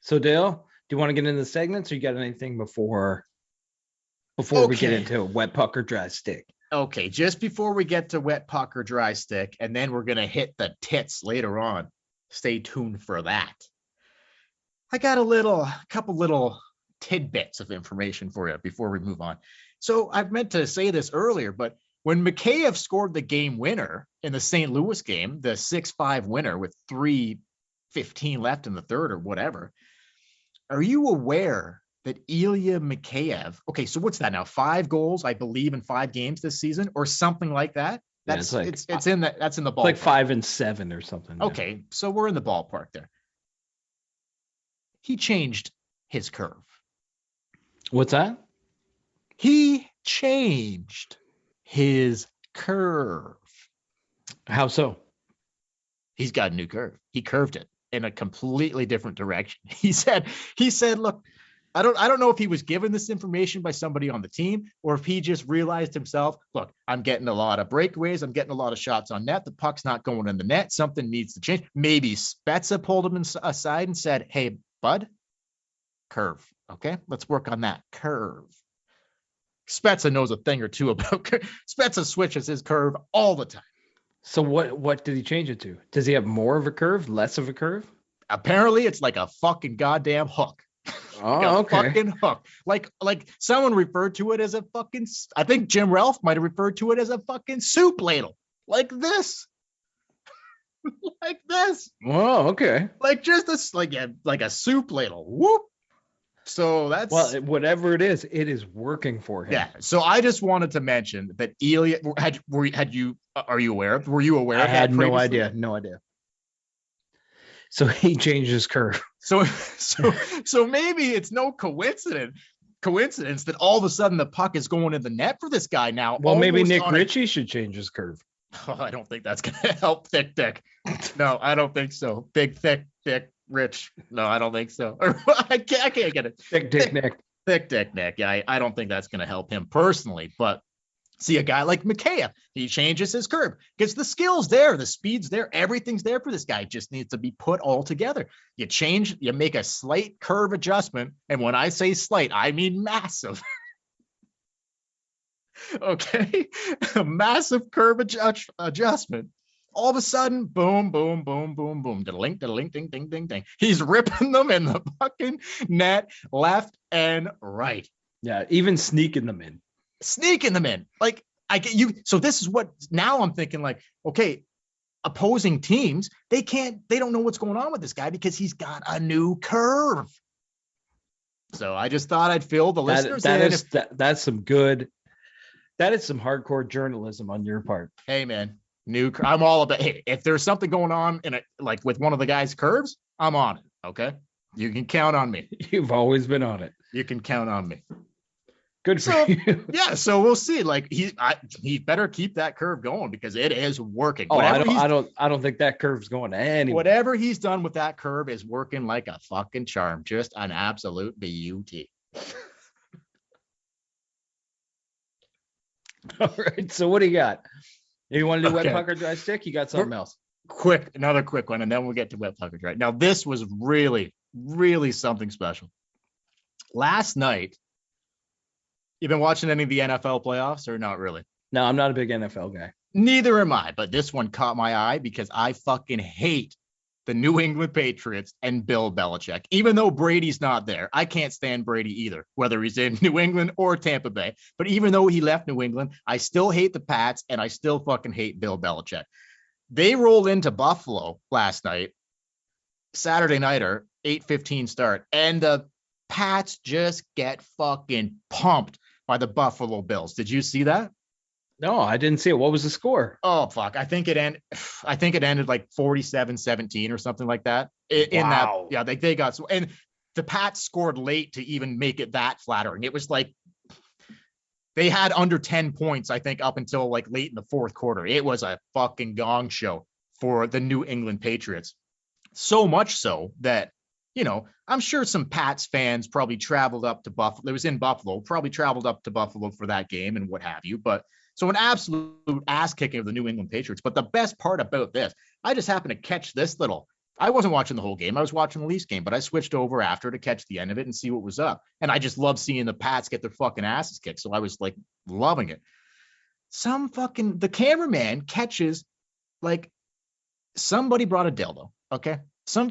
So, Dale, do you want to get into the segments, or you got anything before we get into wet puck or dry stick? Okay, just before we get to wet puck or dry stick, and then we're going to hit the tits later on. Stay tuned for that. I got a couple little tidbits of information for you before we move on. So I meant to say this earlier, but when Mikheyev scored the game winner in the St. Louis game, the 6-5 winner with 3:15 left in the third or whatever, are you aware that Ilya Mikheyev, okay, so what's that now? 5 goals, I believe, in 5 games this season or something like that? That's that's in the ballpark. Like 5 and 7 or something. Okay, yeah. So we're in the ballpark there. He changed his curve. What's that? He changed his curve. How so? He's got a new curve. He curved it in a completely different direction. He said, look, I don't know if he was given this information by somebody on the team or if he just realized himself, look, I'm getting a lot of breakaways. I'm getting a lot of shots on net. The puck's not going in the net. Something needs to change. Maybe Spezza pulled him aside and said, hey, bud, curve. Okay, let's work on that curve. Spezza knows a thing or two about Spezza switches his curve all the time. So what did he change it to? Does he have more of a curve, less of a curve? Apparently, it's like a fucking goddamn hook. Oh, okay. Fucking hook. Like someone referred to it as a fucking. I think Jim Ralph might have referred to it as a fucking soup ladle. Like this. Like this. Oh, okay. Like just this, like a soup ladle. Whoop. So that's whatever it is working for him. Yeah. So I just wanted to mention that Ilya are you aware of? Were you aware of that? I had previously? no idea. So he changed his curve. So maybe it's no coincidence that all of a sudden the puck is going in the net for this guy now. Well, maybe Nick Ritchie should change his curve. Oh, I don't think that's gonna help Thick Dick. No, I don't think so. Big Thick Dick Rich. No, I don't think so. I can't get it. Thick Dick Nick. Thick Dick Nick. Yeah, I don't think that's gonna help him personally, but see a guy like Mikheyev, he changes his curve because the skill's there, the speed's there, everything's there for this guy. It just needs to be put all together. You make a slight curve adjustment, and when I say slight, I mean massive. Okay, a massive curve adjustment. All of a sudden, boom, boom, boom, boom, boom, da-link, ding, ding, ding, ding. He's ripping them in the fucking net, left and right. Yeah, even sneaking them in. Like, I get you. So this is what now I'm thinking, like, okay, opposing teams, they don't know what's going on with this guy because he's got a new curve. So I just thought I'd fill the listeners in. That's some good. That is some hardcore journalism on your part. Hey man, I'm all about. Hey, if there's something going on like with one of the guys' curves, I'm on it. Okay, you can count on me. You've always been on it. You can count on me. Good for you. Yeah, so we'll see. Like he better keep that curve going because it is working. Oh, I don't think that curve's going to anywhere. Whatever he's done with that curve is working like a fucking charm. Just an absolute beauty. All right. So what do you got? You want to do wet puck or dry stick? You got something else? Another quick one, and then we'll get to wet puck or dry. Now, this was really, really something special. Last night, you been watching any of the NFL playoffs or not really? No, I'm not a big NFL guy. Neither am I, but this one caught my eye because I fucking hate the New England Patriots and Bill Belichick. Even though Brady's not there, I can't stand Brady either, whether he's in New England or Tampa Bay. But even though he left New England, I still hate the Pats and I still fucking hate Bill Belichick. They rolled into Buffalo last night, Saturday nighter, 8:15 start, and the Pats just get fucking pumped by the Buffalo Bills. Did you see that? No, I didn't see it. What was the score? Oh, fuck. I think it ended like 47-17 or something like that. Wow. They got so, and the Pats scored late to even make it that flattering. It was like they had under 10 points, I think, up until like late in the fourth quarter. It was a fucking gong show for the New England Patriots. So much so that, I'm sure some Pats fans probably traveled up to Buffalo. It was in Buffalo, probably traveled up to Buffalo for that game and what have you. But so an absolute ass kicking of the New England Patriots. But the best part about this, I just happened to catch this I wasn't watching the whole game. I was watching the Leafs game, but I switched over after to catch the end of it and see what was up. And I just love seeing the Pats get their fucking asses kicked. So I was like loving it. The cameraman catches, like, somebody brought a dildo. Okay.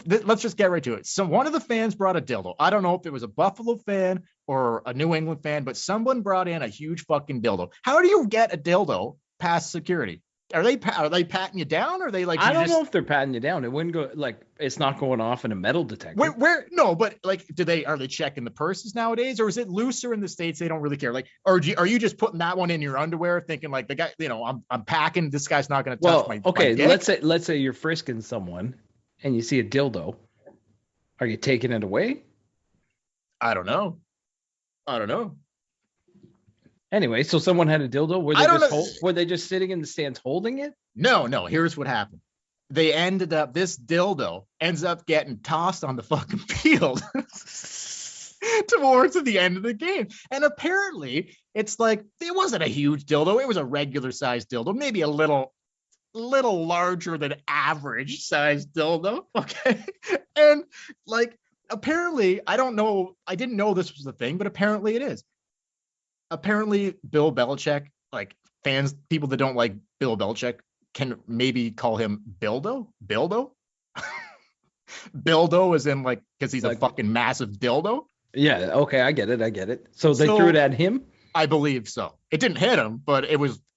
Let's just get right to it. One of the fans brought a dildo. I don't know if it was a Buffalo fan or a New England fan, but someone brought in a huge fucking dildo. How do you get a dildo past security? Are they patting you down? Or are they like? I don't know if they're patting you down. It wouldn't go like it's not going off in a metal detector. No, but like, are they checking the purses nowadays, or is it looser in the States? They don't really care. Like, or are you just putting that one in your underwear, thinking like the guy, I'm packing. This guy's not going to touch my. Okay, my dick? let's say you're frisking someone and you see a dildo. Are you taking it away? I don't know. Anyway, so someone had a dildo. Were they just sitting in the stands holding it? No. Here's what happened. This dildo ends up getting tossed on the fucking field towards the end of the game. And apparently it's like, it wasn't a huge dildo. It was a regular sized dildo, maybe a little larger than average sized dildo. Okay. And like, apparently, I didn't know this was the thing, but apparently it is. Apparently, Bill Belichick, like people that don't like Bill Belichick can maybe call him Bildo. Bildo is in like, because he's a fucking massive dildo. Yeah. Okay. I get it. So they threw it at him? I believe so. It didn't hit him, but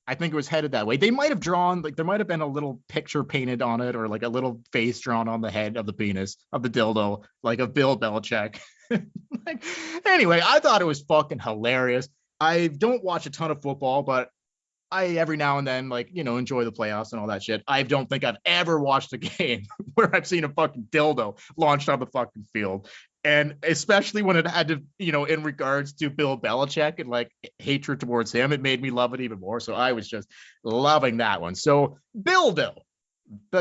I think it was headed that way. They might have drawn, like, there might have been a little picture painted on it, or like a little face drawn on the head of the penis of the dildo, like of Bill Belichick. Anyway, I thought it was fucking hilarious. I don't watch a ton of football, but I every now and then, like, enjoy the playoffs and all that shit. I don't think I've ever watched a game where I've seen a fucking dildo launched on the fucking field. And especially when it had to, in regards to Bill Belichick and like hatred towards him, it made me love it even more. So I was just loving that one. So the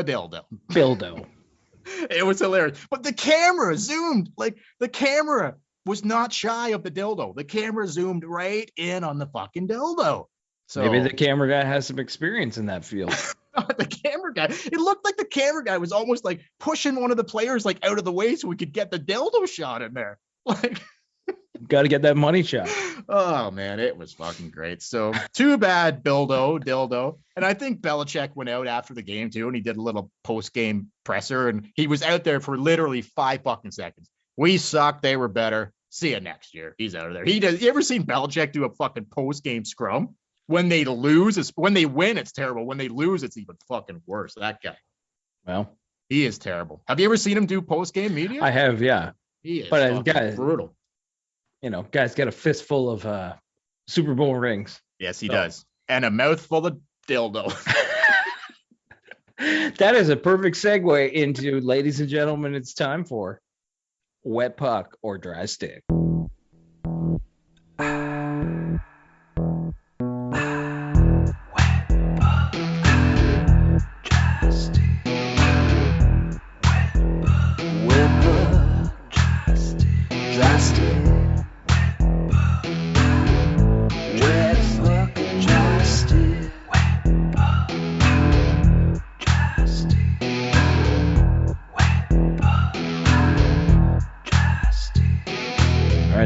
dildo. It was hilarious. But the camera zoomed, like the camera was not shy of the dildo. The camera zoomed right in on the fucking dildo. So maybe the camera guy has some experience in that field. The camera guy, it looked like the camera guy was almost like pushing one of the players like out of the way so we could get the dildo shot in there. Like, got to get that money shot. Oh man, it was fucking great. So too bad, dildo. And I think Belichick went out after the game too, and he did a little post-game presser, and he was out there for literally 5 fucking seconds. We sucked. They were better. See you next year. He's out of there. He does. You ever seen Belichick do a fucking post-game scrum? When they lose, when they win, it's terrible. When they lose, it's even fucking worse. That guy. Well, he is terrible. Have you ever seen him do post-game media? I have, yeah. He is brutal. Guy's got a fistful of Super Bowl rings. Yes, he does. And a mouthful of dildo. That is a perfect segue into, ladies and gentlemen, it's time for Wet Puck or Dry Stick.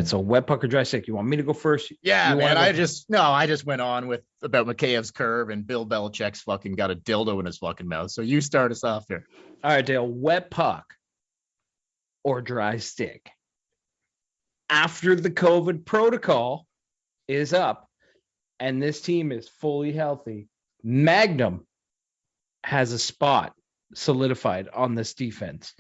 So wet puck or dry stick? You want me to go first? Yeah, man. I just went on with about Makheyev's curve and Bill Belichick's fucking got a dildo in his fucking mouth. So you start us off here. All right, Dale. Wet puck or dry stick? After the COVID protocol is up and this team is fully healthy, Magnum has a spot solidified on this defense.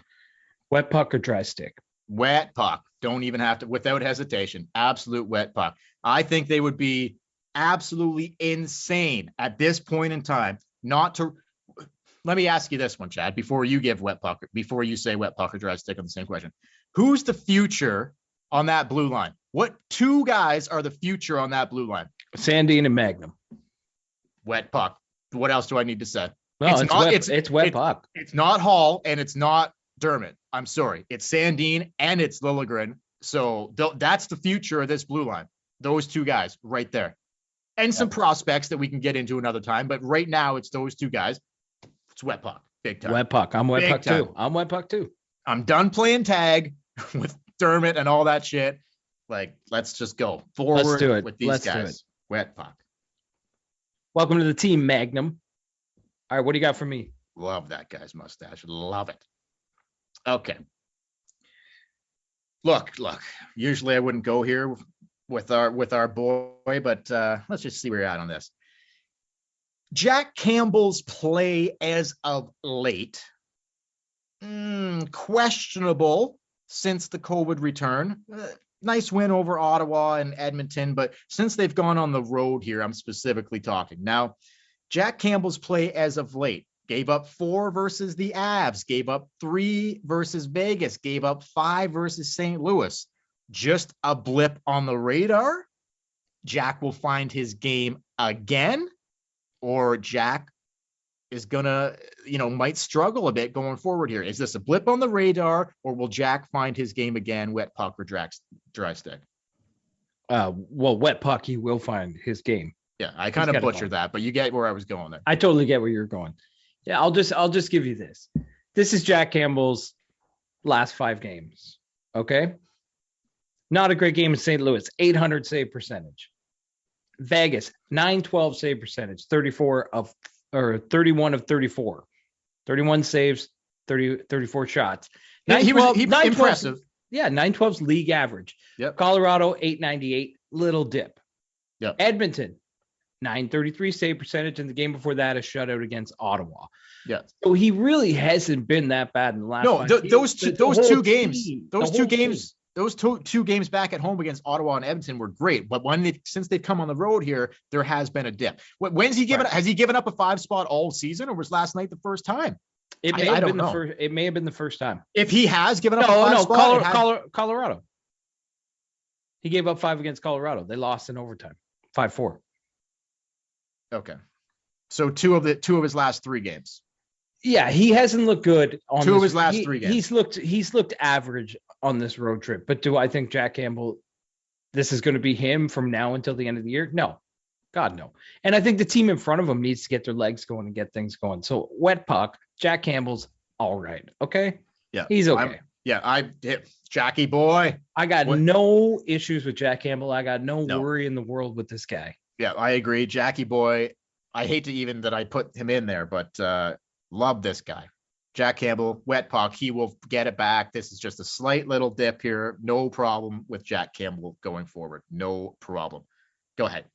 Wet puck or dry stick? Wet puck. Don't even have to, without hesitation. Absolute wet puck. I think they would be absolutely insane at this point in time not to. Let me ask you this one, Chad, before you give wet puck, before you say wet puck or dry stick on the same question. Who's the future on that blue line? What two guys are the future on that blue line? Sandine and Magnum. Wet puck. What else do I need to say? No, it's wet puck. It's not Hall and it's not Dermott. I'm sorry. It's Sandine and it's Liljegren. So that's the future of this blue line. Those two guys right there. And some prospects that we can get into another time. But right now, it's those two guys. It's wet puck. Big time. Wet puck. I'm wet puck too. I'm wet puck too. I'm done playing tag with Dermott and all that shit. Like, let's just go forward. Let's do it. With these guys. Wet puck. Welcome to the team, Magnum. All right, what do you got for me? Love that guy's mustache. Love it. Okay. Look. Usually I wouldn't go here with our boy, but let's just see where you're at on this. Jack Campbell's play as of late, questionable since the COVID return. Nice win over Ottawa and Edmonton, but since they've gone on the road here, I'm specifically talking. Now, Jack Campbell's play as of late. Gave up 4 versus the Avs, gave up 3 versus Vegas, gave up 5 versus St. Louis. Just a blip on the radar. Jack will find his game again, or Jack is gonna, might struggle a bit going forward here. Is this a blip on the radar, or will Jack find his game again, wet puck or dry stick? Well, wet puck, he will find his game. Yeah, I kind of butchered that, but you get where I was going there. I totally get where you're going. Yeah, I'll just give you this. This is Jack Campbell's last 5 games. Okay. Not a great game in St. Louis, 800 save percentage. Vegas, 912 save percentage, 31 of 34. 31 saves, 34 shots. He was impressive. Yeah, 912's league average. Yep. Colorado, 898, little dip. Yep. Two 933 save percentage, and the game before that, a shutout against Ottawa. Yeah. So he really hasn't been that bad in the last. No, those two games back at home against Ottawa and Edmonton were great, but since they've come on the road here, there has been a dip. When's he given? Right. Has he given up a 5 spot all season, or was last night the first time? It may have been the first. It may have been the first time. If he has given up a 5 spot, Colorado. He gave up 5 against Colorado. They lost in overtime, 5-4. Okay. So two of his last 3 games. Yeah, he hasn't looked good on 2 of his last 3 games. He's looked average on this road trip. But do I think Jack Campbell, this is going to be him from now until the end of the year? No. God, no. And I think the team in front of him needs to get their legs going and get things going. So wet puck, Jack Campbell's all right. Okay? Yeah. He's okay. Jackie boy. I got no issues with Jack Campbell. I got no worry in the world with this guy. Yeah, I agree. Jackie boy. I hate to even that I put him in there, but love this guy. Jack Campbell, wet puck. He will get it back. This is just a slight little dip here. No problem with Jack Campbell going forward. No problem. Go ahead.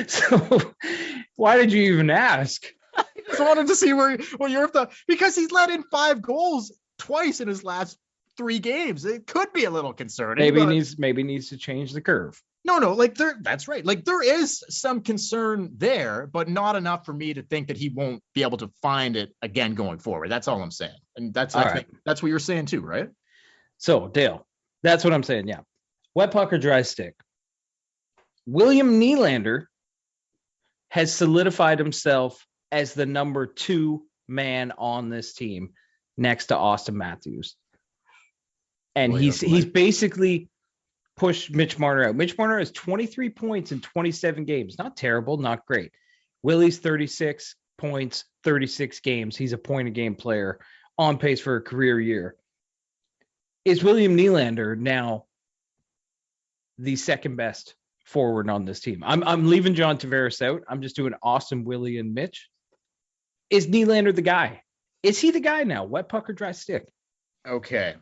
So why did you even ask? I just wanted to see what your thought, because he's let in 5 goals twice in his last 3 games. It could be a little concerning. Maybe needs to change the curve. No, that's right. Like, there is some concern there, but not enough for me to think that he won't be able to find it again going forward. That's all I'm saying. And that's what you're saying too, right? So, Dale, that's what I'm saying. Yeah. Wet puck or dry stick? William Nylander has solidified himself as the number 2 man on this team next to Austin Matthews. And he's basically pushed Mitch Marner out. Mitch Marner has 23 points in 27 games. Not terrible, not great. Willie's 36 points, 36 games. He's a point-a-game player on pace for a career year. Is William Nylander now the second best forward on this team? I'm leaving John Tavares out. I'm just doing Austin, Willie, and Mitch. Is Nylander the guy? Is he the guy now? Wet puck or dry stick? Okay.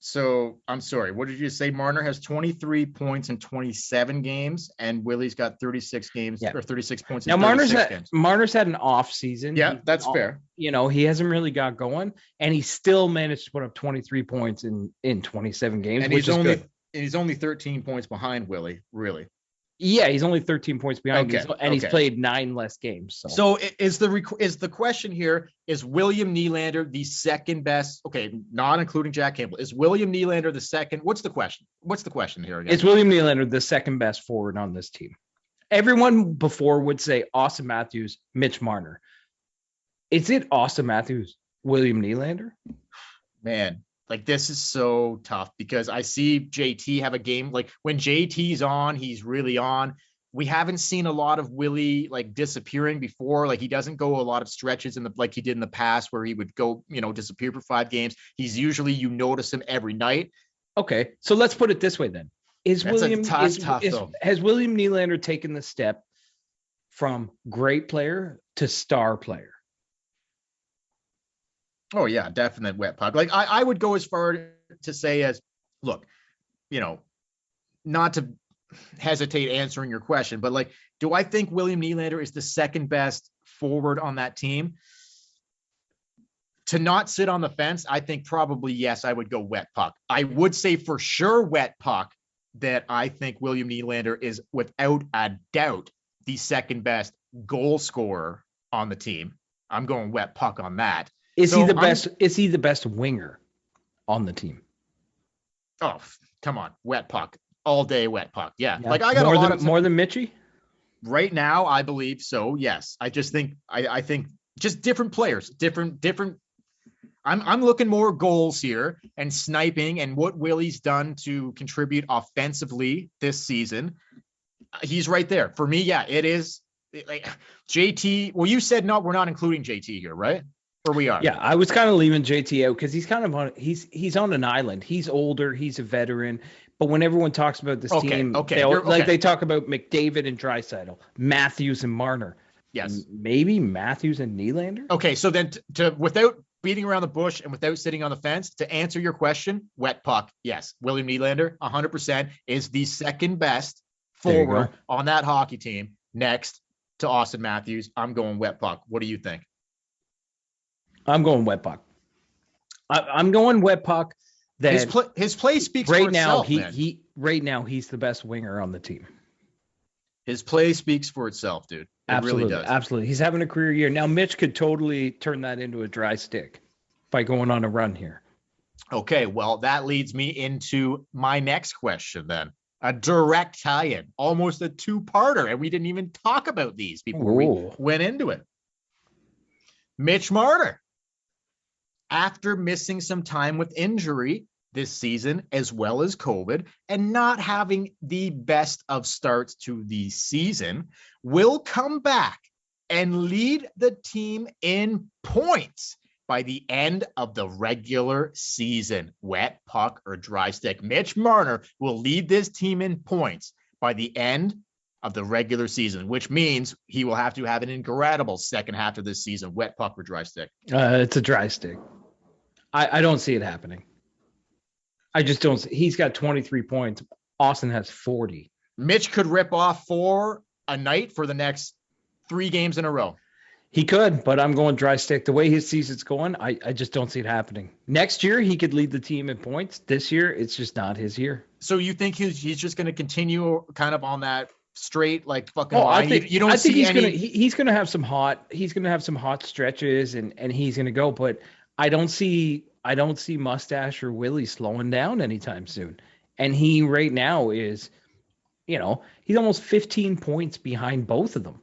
So I'm sorry. What did you say? Marner has 23 points in 27 games, and Willie's got 36 games or 36 points. Now Marner's had an off season. Yeah, that's fair. You know, he hasn't really got going, and he still managed to put up 23 points in 27 games. And he's only 13 points behind Willie, really. Yeah, he's only 13 points behind, he's played 9 less games. So is the question here, is William Nylander the second best? Okay, not including Jack Campbell. Is William Nylander the second? What's the question? What's the question here again? Is William Nylander the second best forward on this team? Everyone before would say Austin Matthews, Mitch Marner. Is it Austin Matthews, William Nylander? Man, like, this is so tough because I see JT have a game. Like, when JT's on, he's really on. We haven't seen a lot of Willie like disappearing before. Like, he doesn't go a lot of stretches like he did in the past where he would go, disappear for 5 games. He's usually, you notice him every night. Okay. So let's put it this way then. Has William Nylander taken the step from great player to star player? Oh yeah, definite wet puck. Like, I would go as far to say as, look, not to hesitate answering your question, but like, do I think William Nylander is the second best forward on that team? To not sit on the fence, I think probably yes, I would go wet puck. I would say for sure wet puck that I think William Nylander is without a doubt the second best goal scorer on the team. I'm going wet puck on that. Is he the best winger on the team? Oh, come on. Wet puck. All day wet puck. Yeah. Like, I got more than Mitchie? Right now, I believe so. Yes. I just think I think just different players, different I'm looking more goals here and sniping and what Willie's done to contribute offensively this season. He's right there. For me, yeah, it is. Like, JT, well, you said no, we're not including JT here, right? Or we are. Yeah, I was kind of leaving JT out because he's kind of on he's on an island. He's older, he's a veteran. But when everyone talks about this team, they talk about McDavid and Draisaitl, Matthews and Marner. Yes. Maybe Matthews and Nylander. Okay, so then to without beating around the bush and without sitting on the fence, to answer your question, wet puck, yes. William Nylander, 100% is the second best forward on that hockey team next to Austin Matthews. I'm going wet puck. What do you think? I'm going wet puck. I'm going wet puck. That his play speaks right for now. itself. Right now he's the best winger on the team. His play speaks for itself, dude. It really does. Absolutely. He's having a career year. Now Mitch could totally turn that into a dry stick by going on a run here. Okay, well, that leads me into my next question then. A direct tie-in, almost a 2-parter, and we didn't even talk about these before we went into it. Mitch Marner, after missing some time with injury this season, as well as COVID, and not having the best of starts to the season, will come back and lead the team in points by the end of the regular season. Wet puck or dry stick? Mitch Marner will lead this team in points by the end of the regular season, which means he will have to have an incredible second half of this season. Wet puck or dry stick? It's a dry stick. I don't see it happening. I just don't see. He's got 23 points. Austin has 40. Mitch could rip off 4 a night for the next 3 games in a row. He could, but I'm going dry stick. The way his season's going, I just don't see it happening. Next year, he could lead the team in points. This year, it's just not his year. So you think he's just going to continue kind of on that straight, like fucking Oh, line? I think, you don't I think see he's gonna have some hot stretches and he's gonna go, but I don't see Mustache or Willie slowing down anytime soon. And he right now is, he's almost 15 points behind both of them.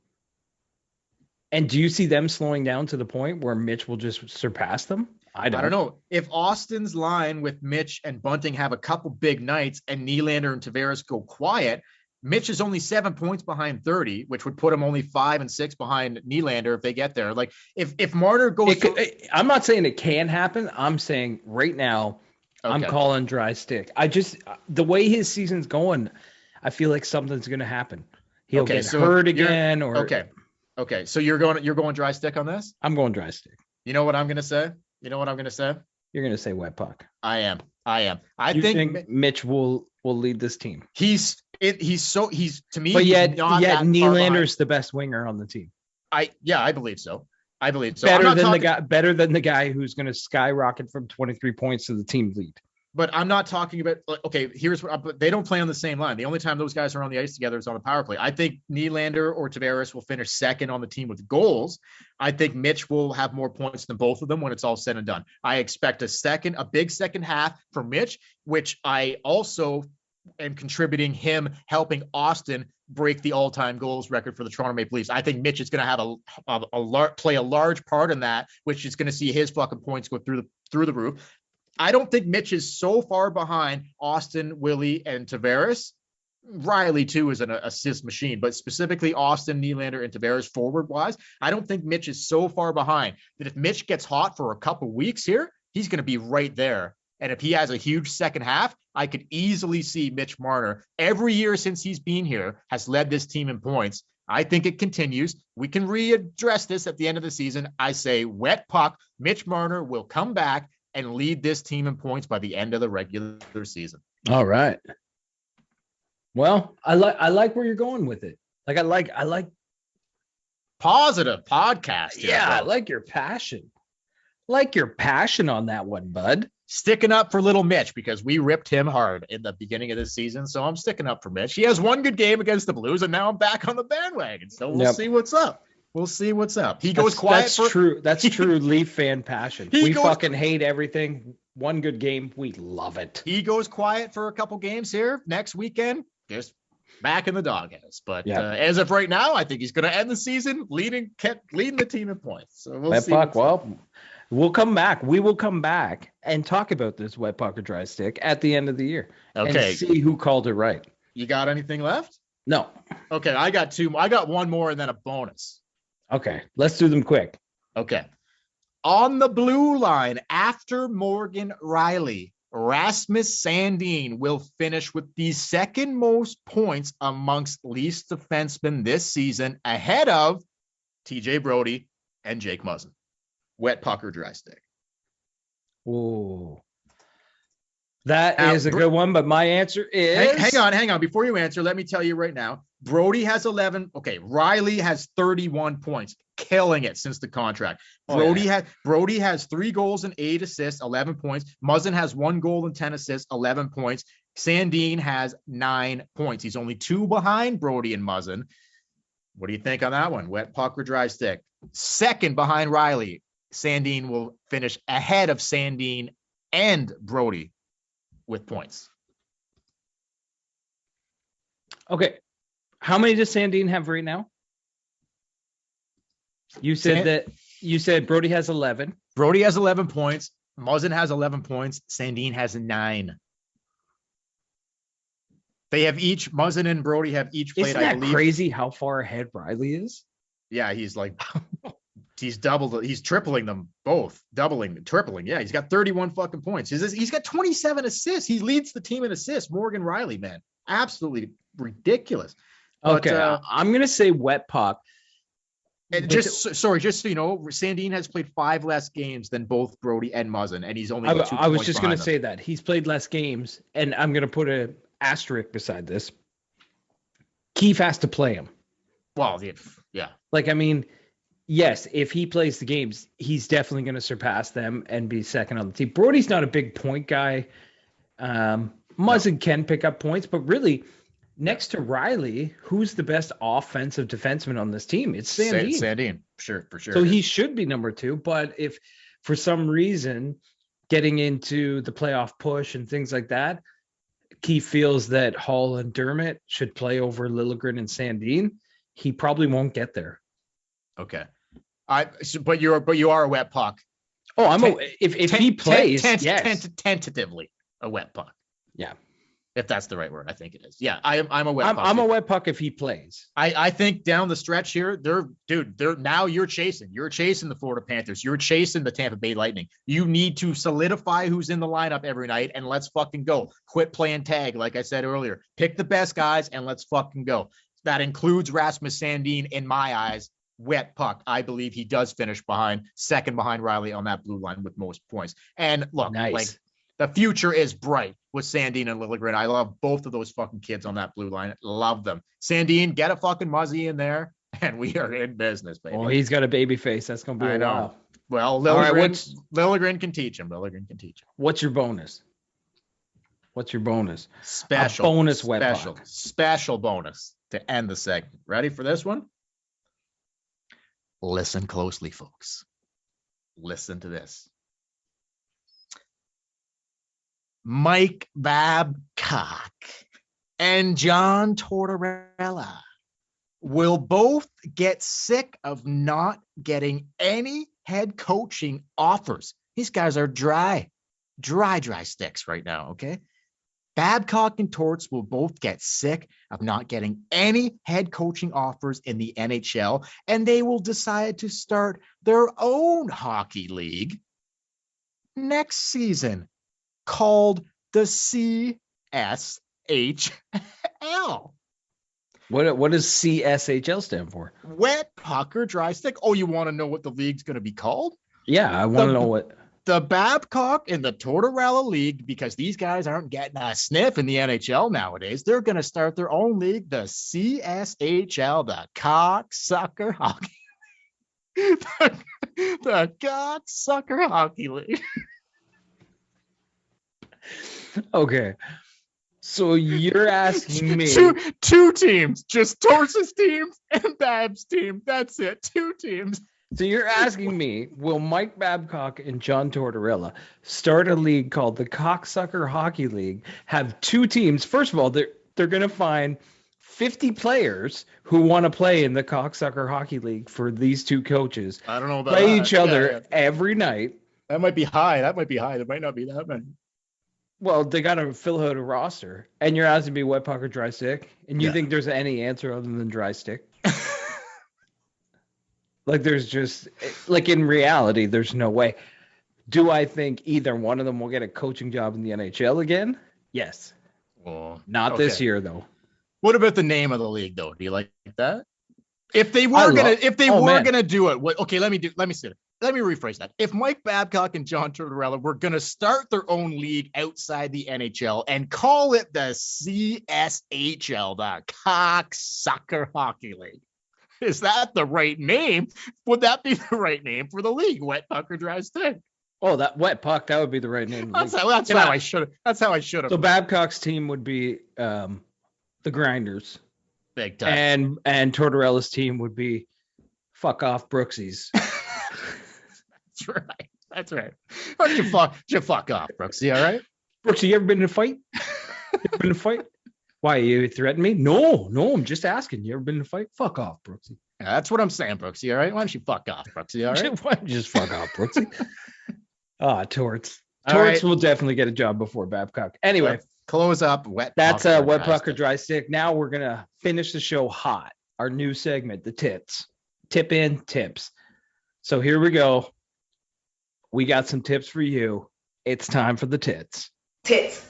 And do you see them slowing down to the point where Mitch will just surpass them? I don't know. If Austin's line with Mitch and Bunting have a couple big nights and Nylander and Tavares go quiet, Mitch is only 7 points behind 30, which would put him only 5 and 6 behind Nylander if they get there. Like if Marner goes, I'm not saying it can happen. I'm saying right now, okay. I'm calling dry stick. The way his season's going, I feel like something's going to happen. He'll get hurt again, or okay. So you're going dry stick on this? I'm going dry stick. You know what I'm going to say? You're going to say wet puck. I am. I think Mitch will lead this team. He's to me. But yet Nylander's the best winger on the team. I believe so. Better than the guy who's going to skyrocket from 23 points to the team lead. But I'm not talking about, okay, here's what, but they don't play on the same line. The only time those guys are on the ice together is on the power play. I think Nylander or Tavares will finish second on the team with goals. I think Mitch will have more points than both of them when it's all said and done. I expect a big second half for Mitch, which I also am contributing him helping Austin break the all-time goals record for the Toronto Maple Leafs. I think Mitch is going to have play a large part in that, which is going to see his fucking points go through the roof. I don't think Mitch is so far behind Austin, Willie, and Tavares. Riley, too, is an assist machine, but specifically Austin, Nylander, and Tavares forward-wise, I don't think Mitch is so far behind that if Mitch gets hot for a couple weeks here, he's going to be right there. And if he has a huge second half, I could easily see Mitch Marner, every year since he's been here, has led this team in points. I think it continues. We can readdress this at the end of the season. I say wet puck, Mitch Marner will come back and lead this team in points by the end of the regular season. All right. Well, I like where you're going with it. Like I like positive podcast. Yeah, I like your passion. Like your passion on that one, bud. Sticking up for little Mitch because we ripped him hard in the beginning of this season. So I'm sticking up for Mitch. He has one good game against the Blues, and now I'm back on the bandwagon. So we'll see what's up. We'll see what's up. He goes quiet. That's true. That's true Leaf fan passion. We fucking hate everything. One good game, we love it. He goes quiet for a couple games here. Next weekend, just back in the doghouse. But as of right now, I think he's going to end the season leading the team in points. So we'll see. Well, we'll come back. We will come back and talk about this wet puck or dry stick at the end of the year. Okay. And see who called it right. You got anything left? No. Okay, I got 2. I got one more and then a bonus. Okay, let's do them quick. Okay. On the blue line, after Morgan Riley, Rasmus Sandin will finish with the second most points amongst Leafs defensemen this season, ahead of TJ Brody and Jake Muzzin. Wet puck or dry stick? Ooh. That is a good one, but my answer is... Hang on. Before you answer, let me tell you right now. Brody has 11. Okay, Riley has 31 points, killing it since the contract. Brody has 3 goals and 8 assists, 11 points. Muzzin has 1 goal and 10 assists, 11 points. Sandin has 9 points. He's only 2 behind Brody and Muzzin. What do you think on that one? Wet puck or dry stick? Second behind Riley, Sandin will finish ahead of Sandin and Brody with points. Okay. How many does Sandin have right now? You said Brody has 11. Brody has 11 points. Muzzin has 11 points. Sandin has 9. They have each, Muzzin and Brody have each played, Isn't that crazy how far ahead Riley is? Yeah, he's like, he's tripling them both, tripling. Yeah, he's got 31 fucking points. He's got 27 assists. He leads the team in assists. Morgan Riley, man, absolutely ridiculous. Okay, But, I'm gonna say wet puck. And just so you know, Sandin has played 5 less games than both Brody and Muzzin, and he's only. I was just going to say that he's played less games, and I'm going to put an asterisk beside this. Keefe has to play him. Well, yeah. Like, I mean, yes, if he plays the games, he's definitely going to surpass them and be second on the team. Brody's not a big point guy. Muzzin can pick up points, but really, next to Riley, who's the best offensive defenseman on this team? It's Sandin. Sandin, sure, for sure. So he should be number 2. But if for some reason getting into the playoff push and things like that, Keefe feels that Hall and Dermott should play over Liljegren and Sandin, he probably won't get there. Okay. But you are a wet puck. Oh, if he plays, yes. Tentatively a wet puck. Yeah. If that's the right word, I think it is. Yeah, I'm a wet puck. I'm a wet puck if he plays. I think down the stretch here, now you're chasing. You're chasing the Florida Panthers. You're chasing the Tampa Bay Lightning. You need to solidify who's in the lineup every night, and let's fucking go. Quit playing tag, like I said earlier. Pick the best guys, and let's fucking go. That includes Rasmus Sandin, in my eyes. Wet puck. I believe he does finish second behind Riley on that blue line with most points. And look, like, the future is bright with Sandin and Liljegren. I love both of those fucking kids on that blue line. Love them. Sandin, get a fucking Muzzy in there, and we are in business, baby. Oh, he's got a baby face. That's going to be a while. Well, Liljegren can teach him. Liljegren can teach him. What's your bonus? Special. A bonus wet puck. Special bonus to end the segment. Ready for this one? Listen closely, folks. Listen to this. Mike Babcock and John Tortorella will both get sick of not getting any head coaching offers. These guys are dry sticks right now, okay? Babcock and Torts will both get sick of not getting any head coaching offers in the NHL, and they will decide to start their own hockey league next season, called the CSHL. What does CSHL stand for? Wet puck or dry stick. Oh, you want to know what the league's going to be called? Yeah, I want to know what. The Babcock and the Tortorella League, because these guys aren't getting a sniff in the NHL nowadays. They're going to start their own league, the CSHL, the Cocksucker Hockey. the Cocksucker Hockey League. Okay. So you're asking me two teams, just Torts' team and Bab's team. That's it. 2 teams. So you're asking me, will Mike Babcock and John Tortorella start a league called the Cocksucker Hockey League, have 2 teams? First of all, they're going to find 50 players who want to play in the Cocksucker Hockey League for these 2 coaches. I don't know about play each other every night. That might be high. There might not be that many. Well, they got to fill out a roster. And you're asking me wet puck or dry stick? And you think there's any answer other than dry stick? Like, there's just, like, in reality, there's no way. Do I think either one of them will get a coaching job in the NHL again? Yes. Well, not this year, though. What about the name of the league, though? Do you like that? If they were gonna do it, let me rephrase that. If Mike Babcock and John Tortorella were gonna start their own league outside the NHL and call it the CSHL, the Cocksucker Hockey League, is that the right name? Would that be the right name for the league? Wet puck or dry stick? Oh, that wet puck, that would be the right name. That's how I should have. So Babcock's team would be the Grinders. Big time. And Tortorella's team would be fuck off Brooksies. That's right. Why don't you fuck off, Brooksy, all right? Brooksy, you ever been in a fight? Why, you threaten me? No, I'm just asking. You ever been in a fight? Fuck off, Brooksy. Yeah, that's what I'm saying, Brooksy, all right? Why don't you fuck off, Brooksy, all right? Why don't you just fuck off, Brooksy? Torts. Torts will definitely get a job before Babcock. Anyway. Let's close up wet. That's a wet puck or dry stick. Now we're going to finish the show hot. Our new segment, the tits. Tip in, tips. So here we go. We got some tips for you. It's time for the tits. Tips.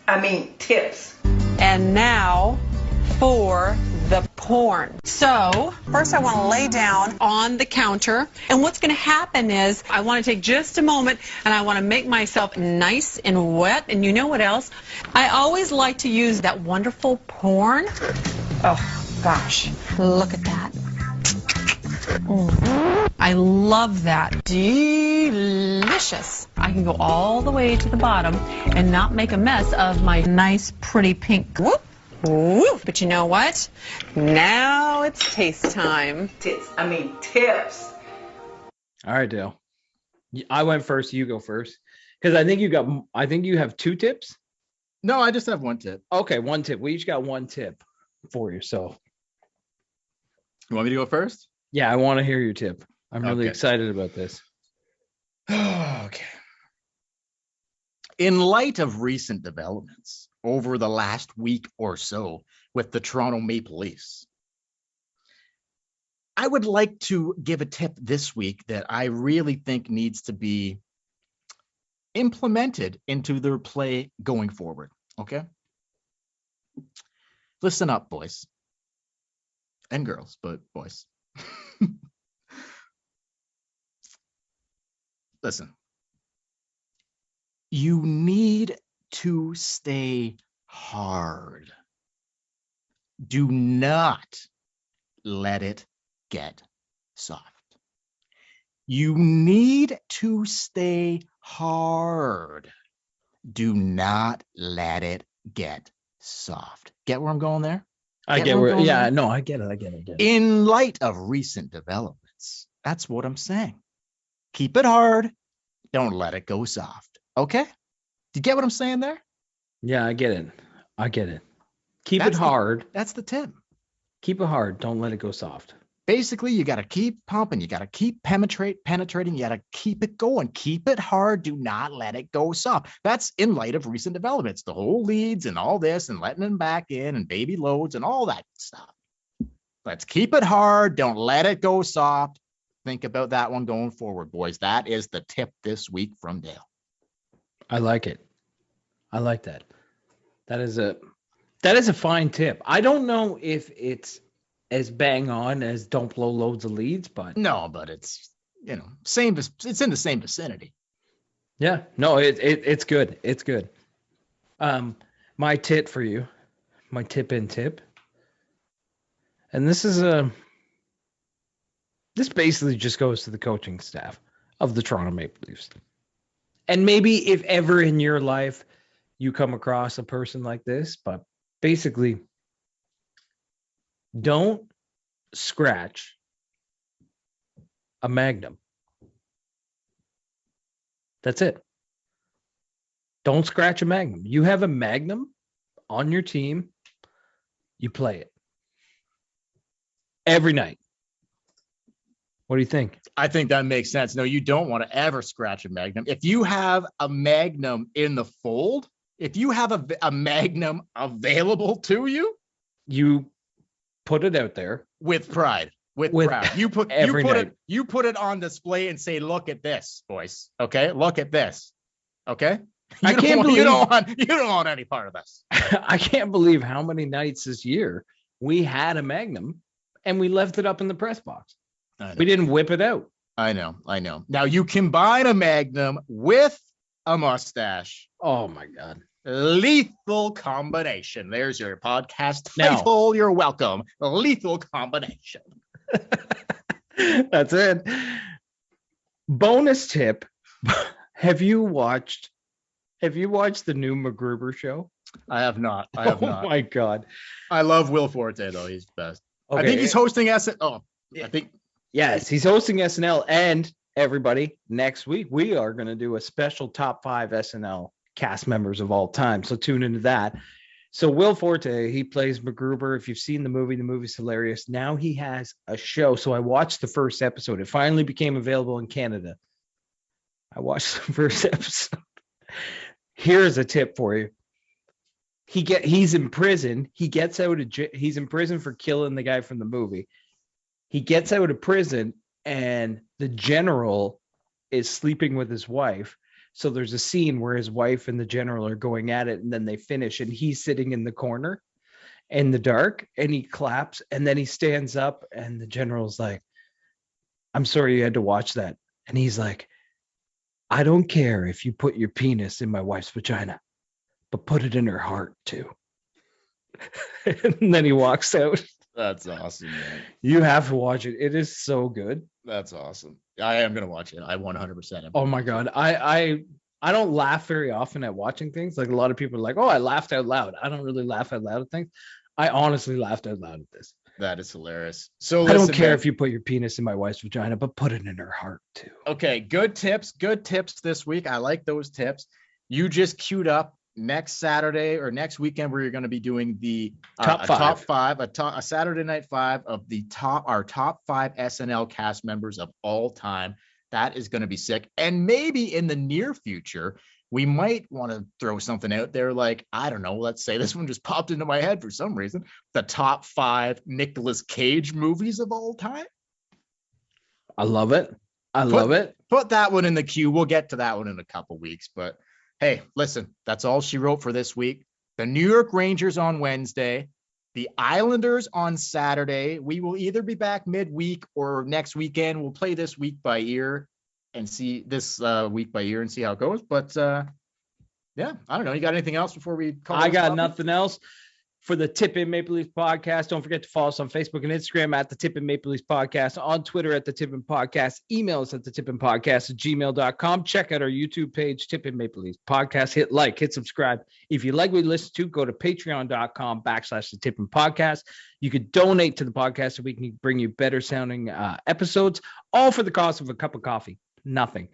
And now for the porn. So first I want to lay down on the counter, and what's going to happen is I want to take just a moment and I want to make myself nice and wet. And you know what else? I always like to use that wonderful porn. Oh gosh, look at that. I love that. Delicious. I can go all the way to the bottom and not make a mess of my nice, pretty pink. Whoop, whoop. But you know what? Now it's taste time. Tips. All right, Dale. I went first. You go first. Because I think you have 2 tips. No, I just have one tip. Okay, 1 tip. We each got 1 tip for you. So, You want me to go first? yeah, I want to hear your tip. I'm really Okay. excited about this. Okay. In light of recent developments over the last week or so with the Toronto Maple Leafs, I would like to give a tip this week that I really think needs to be implemented into their play going forward. Okay? Listen up, boys and girls, but boys. Listen, you need to stay hard. Do not let it get soft. You need to stay hard. Do not let it get soft. Get where I'm going there? I Get get where where. I'm going Yeah, there? no, I get it. I get it. In light of recent developments, that's what I'm saying. Keep it hard. Don't let it go soft. Okay? Do you get what I'm saying there? Yeah, I get it. I get it. Keep That's it the- hard. That's the tip. Keep it hard. Don't let it go soft. Basically, you got to keep pumping. You got to keep penetrating. You got to keep it going. Keep it hard. Do not let it go soft. That's in light of recent developments. The whole leads and all this and letting them back in and baby loads and all that stuff. Let's keep it hard. Don't let it go soft. Think about that one going forward, boys. That is the tip this week from Dale. I like it. I like that. That is a fine tip. I don't know if it's as bang on as don't blow loads of leads, but No, but it's, same. It's in the same vicinity. yeah, no, it's good. It's good. My tip for you, my tip in tip, and this basically just goes to the coaching staff of the Toronto Maple Leafs. And maybe if ever in your life you come across a person like this, but basically don't scratch a Magnum. That's it. Don't scratch a Magnum. You have a Magnum on your team, you play it every night. What do you think? I think that makes sense. No, you don't want to ever scratch a Magnum. If you have a Magnum in the fold, if you have a Magnum available to you, You put it out there. with pride, with pride, you put night. it on display and say, "Look at this, boys." Okay, look at this. Okay, I can't believe you don't want any part of this. I can't believe how many nights this year we had a Magnum and we left it up in the press box. We didn't whip it out. I know. Now you combine a Magnum with a mustache. Oh my God. Lethal combination. There's your podcast Now- title. You're welcome. Lethal combination. That's it. Bonus tip. Have you watched the new MacGruber show? I have not. I have Oh not. my God. I love Will Forte though. He's the best. I Okay. think he's hosting SN. Oh, I think Yes, he's hosting SNL. And everybody, next week we are going to do a special top 5 SNL cast members of all time. So tune into that. So Will Forte, he plays MacGruber. If you've seen the movie's hilarious. Now he has a show. So I watched the first episode. It finally became available in Canada. I watched the first episode. Here's a tip for you. He's in prison. He gets out of he's in prison for killing the guy from the movie. He gets out of prison and the general is sleeping with his wife. So there's a scene where his wife and the general are going at it and then they finish and he's sitting in the corner in the dark, and he claps, and then he stands up, and the general's like, I'm sorry you had to watch that. And he's like, I don't care if you put your penis in my wife's vagina, but put it in her heart too. And then he walks out. That's awesome, man. You have to watch it. It is so good. That's awesome. I am gonna watch it. I 100%. Oh my God. I don't laugh very often at watching things. Like a lot of people are like, oh, I laughed out loud. I don't really laugh out loud at things. I honestly laughed out loud at this. That is hilarious. So I don't care if you put your penis in my wife's vagina, but put it in her heart too. Okay, good tips this week. I like those tips. You just queued up next Saturday or next weekend where you're going to be doing the top five, a Saturday night 5 of our top 5 SNL cast members of all time. That is going to be sick. And maybe in the near future, we might want to throw something out there like, I don't know, let's say this one just popped into my head for some reason, the top 5 Nicolas Cage movies of all time. I love it. Love it. Put that one in the queue. We'll get to that one in a couple weeks. But hey, listen, that's all she wrote for this week. The New York Rangers on Wednesday, the Islanders on Saturday. We will either be back midweek or next weekend. We'll play this week by ear and see this week by ear and see how it goes. But yeah, I don't know. You got anything else before we call? I got nothing else. For the Tip in Maple Leafs podcast, don't forget to follow us on Facebook and Instagram at the Tip in Maple Leafs podcast, on Twitter at the Tip in Podcast, email us at the Tip in Podcast at gmail.com. Check out our YouTube page, Tip in Maple Leafs podcast. Hit like, hit subscribe. If you like what you listen to, go to patreon.com/the Tip in Podcast. You could donate to the podcast so we can bring you better sounding episodes, all for the cost of a cup of coffee. Nothing.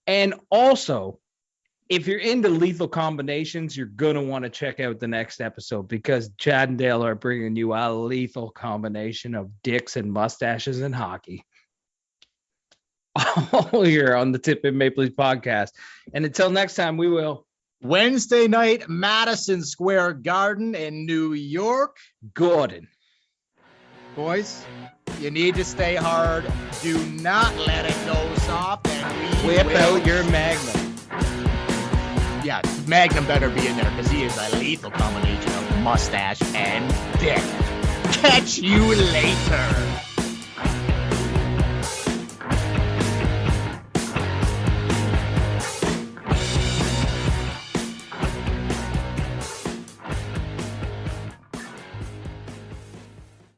And also, if you're into lethal combinations, you're going to want to check out the next episode because Chad and Dale are bringing you a lethal combination of dicks and mustaches and hockey. All here on the Tip in Maple Leafs podcast. And until next time, we will. Wednesday night, Madison Square Garden in New York. Gordon. Boys, you need to stay hard. Do not let it go soft. And whip out your Magnum. Yeah, Magnum better be in there because he is a lethal combination of mustache and dick. Catch you later.